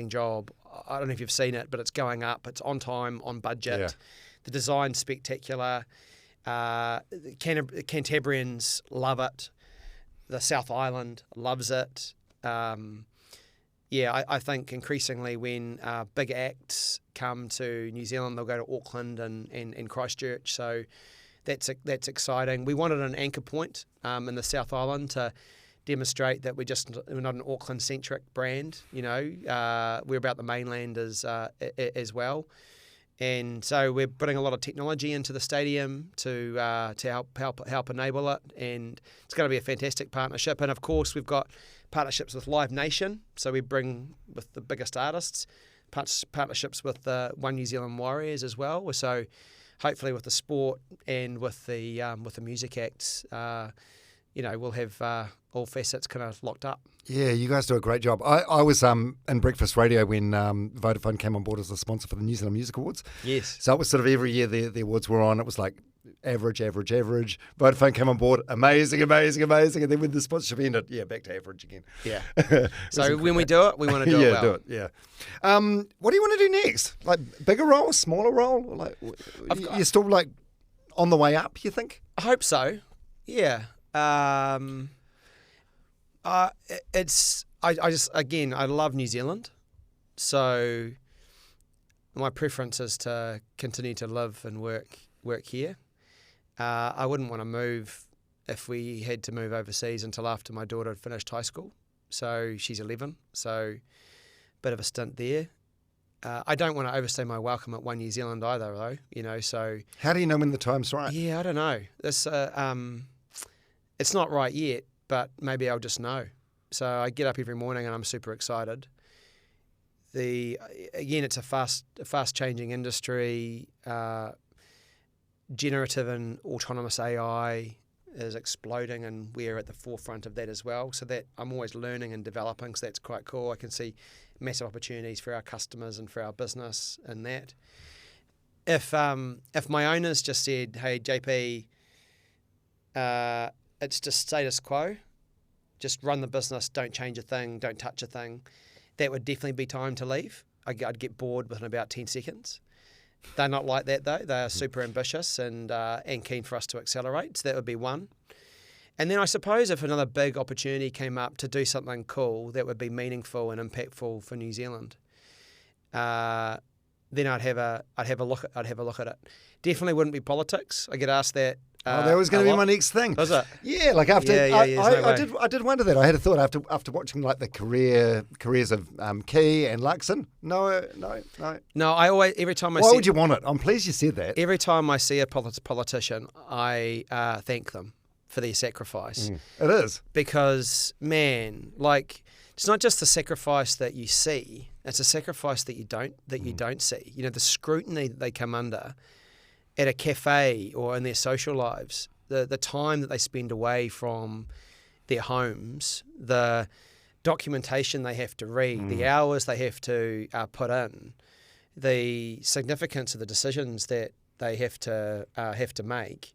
job. I don't know if you've seen it, but it's going up. It's on time, on budget. Yeah. The design's spectacular. The Cantabrians love it. The South Island loves it. I think increasingly when big acts come to New Zealand, they'll go to Auckland and Christchurch. So that's exciting. We wanted an anchor point in the South Island to demonstrate that we're not an Auckland-centric brand. We're about the mainland as well. And so we're putting a lot of technology into the stadium to help enable it, and it's going to be a fantastic partnership. And of course, we've got partnerships with Live Nation, so we bring with the biggest artists, partnerships with the One New Zealand Warriors as well. So hopefully, with the sport and with the music acts, we'll have all facets kind of locked up. Yeah, you guys do a great job. I was in Breakfast Radio when Vodafone came on board as a sponsor for the New Zealand Music Awards. Yes. So it was sort of every year the awards were on. It was like average. Vodafone came on board, amazing. And then when the sponsorship ended, back to average again. Yeah. So when we do it, we want to do it well. Do it, yeah. What do you want to do next? Like bigger role, smaller role? Like you're still like on the way up, you think? I hope so. Yeah. I love New Zealand, so my preference is to continue to live and work here. I wouldn't want to move if we had to move overseas until after my daughter had finished high school. So she's 11, so bit of a stint there. I don't want to overstay my welcome at One New Zealand either, though. So how do you know when the time's right? Yeah, I don't know. This it's not right yet, but maybe I'll just know. So I get up every morning and I'm super excited. It's a fast changing industry. Generative and autonomous AI is exploding, and we're at the forefront of that as well. So that I'm always learning and developing. So that's quite cool. I can see massive opportunities for our customers and for our business in that. If my owners just said, "Hey, JP, it's just status quo. Just run the business, don't change a thing, don't touch a thing," that would definitely be time to leave. I'd get bored within about 10 seconds. They're not like that, though. They are super ambitious and keen for us to accelerate. So that would be one. And then I suppose if another big opportunity came up to do something cool that would be meaningful and impactful for New Zealand, then I'd have a look at it. Definitely wouldn't be politics. I get asked that that was going to be my next thing. Was it? Yeah, like after I did wonder that. I had a thought after watching like the careers of Key and Luxon. No. No, I always every time I Why would you want it? I'm pleased you said that. every time I see a politician, I thank them for their sacrifice. It is. Because, man, like, it's not just the sacrifice that you see, it's a sacrifice that you don't see. You know, the scrutiny that they come under at a cafe or in their social lives, the time that they spend away from their homes, the documentation they have to read, the hours they have to put in, the significance of the decisions that they have to make.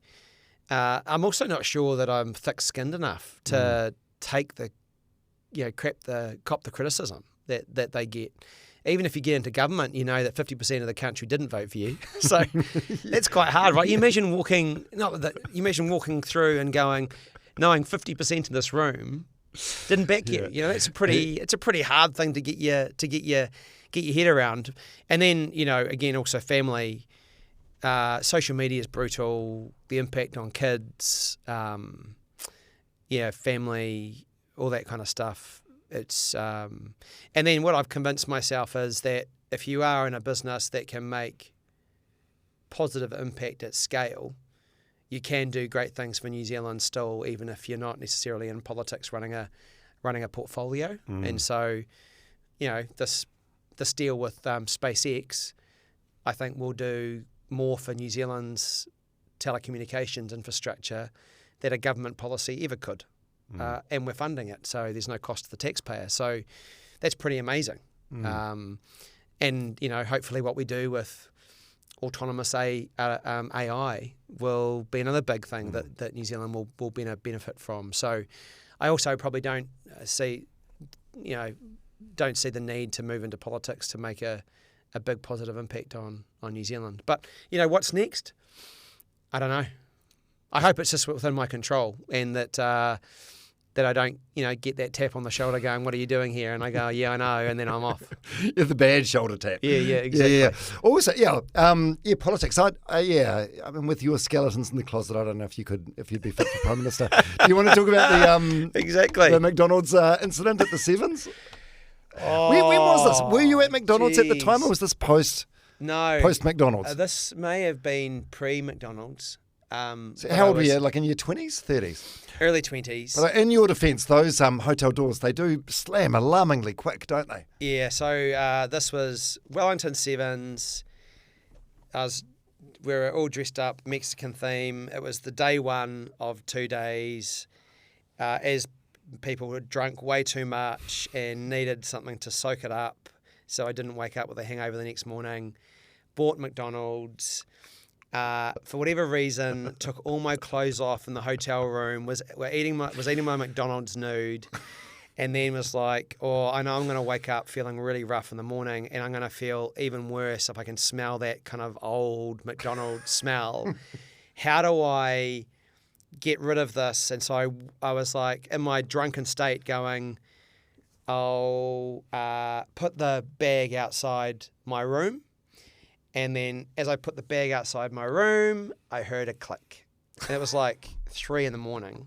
I'm also not sure that I'm thick-skinned enough to take cop the criticism that they get. Even if you get into government, you know that 50% of the country didn't vote for you. So it's quite hard, right? You imagine walking through and knowing 50% of this room didn't back you. You know, it's a pretty hard thing to get your head around. And then, you know, again, also family. Social media is brutal. The impact on kids, family, all that kind of stuff. It's and then what I've convinced myself is that if you are in a business that can make positive impact at scale, you can do great things for New Zealand still, even if you're not necessarily in politics running a portfolio. And so, you know, this deal with SpaceX, I think will do more for New Zealand's telecommunications infrastructure than a government policy ever could. And we're funding it, so there's no cost to the taxpayer. So that's pretty amazing. And, you know, hopefully what we do with autonomous AI will be another big thing that New Zealand will benefit from. So I also probably don't see the need to move into politics to make a big positive impact on New Zealand. But, you know, what's next? I don't know. I hope it's just within my control and that I don't, you know, get that tap on the shoulder going, what are you doing here? And I go, yeah, I know, and then I'm off. It's the bad shoulder tap. Yeah, exactly. Yeah. Also, politics. I mean, with your skeletons in the closet, I don't know if you'd be fit for Prime Minister. Do you want to talk about the McDonald's incident at the Sevens? Oh, when was this? Were you at McDonald's at the time, or was this post McDonald's? This may have been pre-McDonald's. So how old were you? Like in your 20s, 30s? Early 20s. But in your defence, those hotel doors, they do slam alarmingly quick, don't they? Yeah, so this was Wellington Sevens. We were all dressed up, Mexican theme. It was the day one of 2 days. As people were drunk way too much and needed something to soak it up, so I didn't wake up with a hangover the next morning. Bought McDonald's. For whatever reason, took all my clothes off in the hotel room. Was eating my McDonald's nude, and then was like, "Oh, I know I'm going to wake up feeling really rough in the morning, and I'm going to feel even worse if I can smell that kind of old McDonald's smell. How do I get rid of this?" And so I was like, in my drunken state, going, "I'll put the bag outside my room." And then as I put the bag outside my room, I heard a click. And it was like 3 a.m.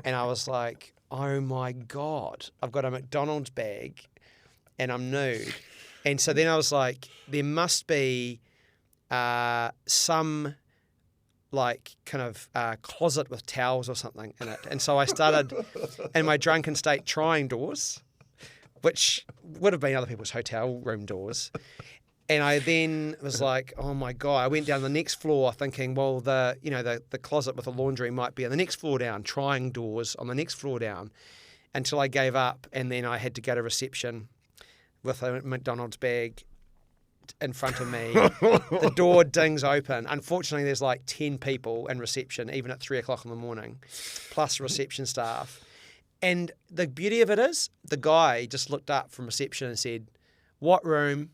And I was like, oh my God, I've got a McDonald's bag and I'm nude. And so then I was like, there must be some like kind of closet with towels or something in it. And so I started in my drunken state trying doors, which would have been other people's hotel room doors. And I then was like, oh my God, I went down the next floor thinking, well, the closet with the laundry might be on the next floor down, trying doors on the next floor down, until I gave up. And then I had to go to reception with a McDonald's bag in front of me. The door dings open. Unfortunately, there's like 10 people in reception, even at 3 o'clock in the morning, plus reception staff. And the beauty of it is, the guy just looked up from reception and said, "What room?"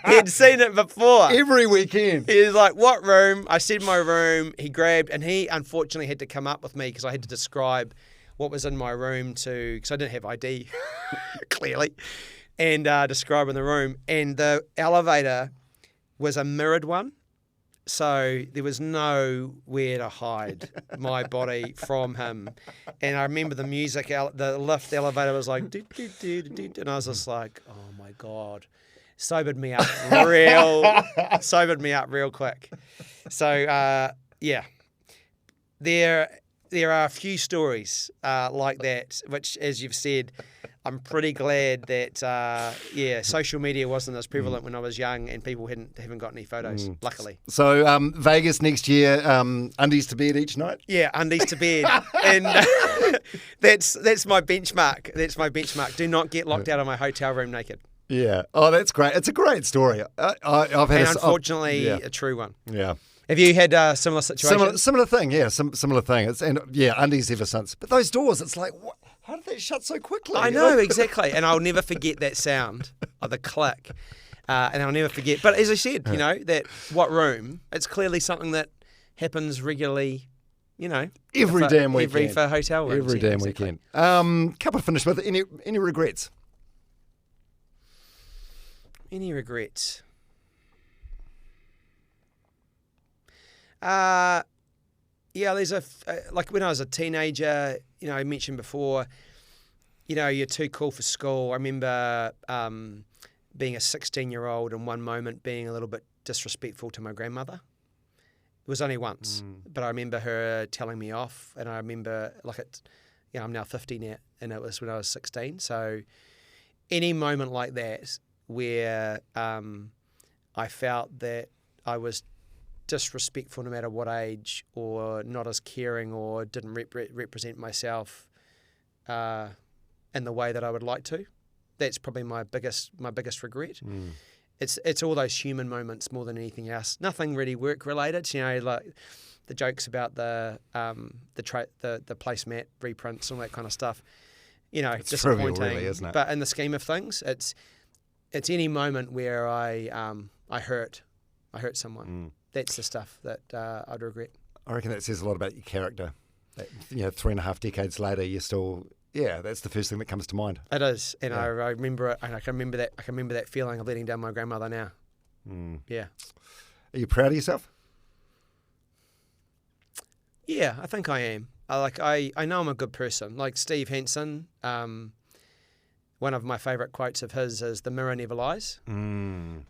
He'd seen it before. Every weekend. He was like, "What room?" I said my room. He grabbed, and he unfortunately had to come up with me because I had to describe what was in my room because I didn't have ID, clearly, and describing the room. And the elevator was a mirrored one. So there was nowhere to hide my body from him. And I remember the music, the lift elevator was like, do, do, do, do, do, and I was just like, oh my God. Sobered me up real quick. So, yeah. There are a few stories like that, which, as you've said, I'm pretty glad that social media wasn't as prevalent when I was young, and people haven't got any photos. Luckily. So Vegas next year, undies to bed each night. Yeah, undies to bed, and that's my benchmark. That's my benchmark. Do not get locked out of my hotel room naked. Yeah. Oh, that's great. It's a great story. I've had, unfortunately, a true one. Yeah. Have you had a similar situation? Similar thing. Yeah. Similar thing. Undies ever since. But those doors, it's like, what? How did that shut so quickly? I know, exactly. And I'll never forget that sound of the click. And I'll never forget. But as I said, that what room, it's clearly something that happens regularly, every damn weekend. For hotel rooms. Every damn weekend. Couple to finish with. Any regrets? Any regrets? There's like when I was a teenager, I mentioned before, you're too cool for school. I remember being a 16-year-old and one moment being a little bit disrespectful to my grandmother. It was only once, but I remember her telling me off, and I remember I'm now 50 now, and it was when I was 16. So any moment like that where I felt that I was disrespectful no matter what age, or not as caring, or didn't represent myself in the way that I would like to. That's probably my biggest regret. It's all those human moments more than anything else. Nothing really work related. Like the jokes about the placemat reprints, all that kind of stuff. It's disappointing, trivial, really, isn't it? But in the scheme of things, it's any moment where I hurt someone. That's the stuff that I'd regret. I reckon that says a lot about your character. That, 3.5 decades later, you're still, that's the first thing that comes to mind. It is, and I remember it, and I can remember that feeling of letting down my grandmother now. Yeah. Are you proud of yourself? Yeah, I think I am. I know I'm a good person. Like Steve Hansen, one of my favourite quotes of his is, "The mirror never lies." And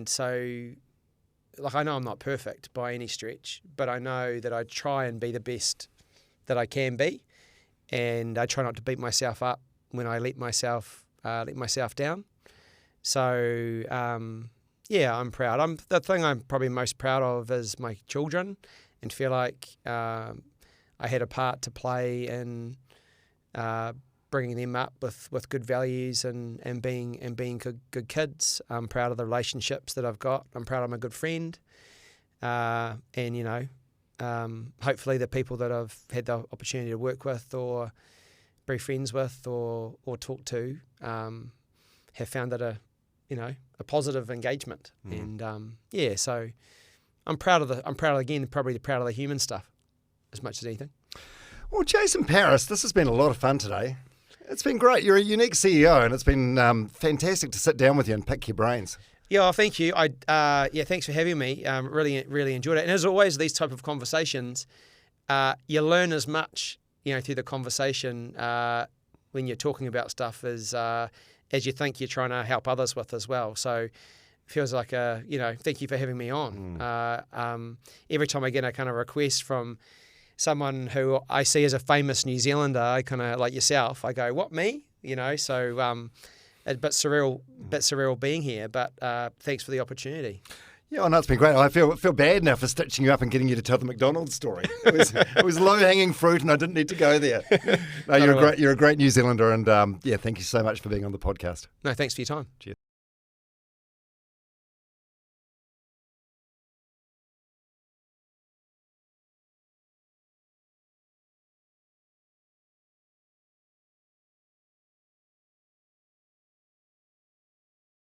so, I know I'm not perfect by any stretch, but I know that I try and be the best that I can be, and I try not to beat myself up when I let myself down. So, I'm proud. The thing I'm probably most proud of is my children, and feel like I had a part to play in bringing them up with good values and being good kids. I'm proud of the relationships that I've got. I'm proud I'm a good friend, and hopefully the people that I've had the opportunity to work with or be friends with or talk to have found that a positive engagement. And so I'm proud of probably proud of the human stuff as much as anything. Well, Jason Paris, this has been a lot of fun today. It's been great. You're a unique CEO, and it's been fantastic to sit down with you and pick your brains. Yeah, well, thank you. Thanks for having me. Really enjoyed it. And as always, these type of conversations, you learn as much, through the conversation when you're talking about stuff as you think you're trying to help others with as well. So it feels like thank you for having me on. Every time I get a kind of request from someone who I see as a famous New Zealander, I kind of like yourself, I go, what, me? So a bit surreal being here, but thanks for the opportunity. Yeah, no, it's been great. I feel bad now for stitching you up and getting you to tell the McDonald's story. It was low hanging fruit, and I didn't need to go there. No, you're a great New Zealander, and thank you so much for being on the podcast. No, thanks for your time. Cheers.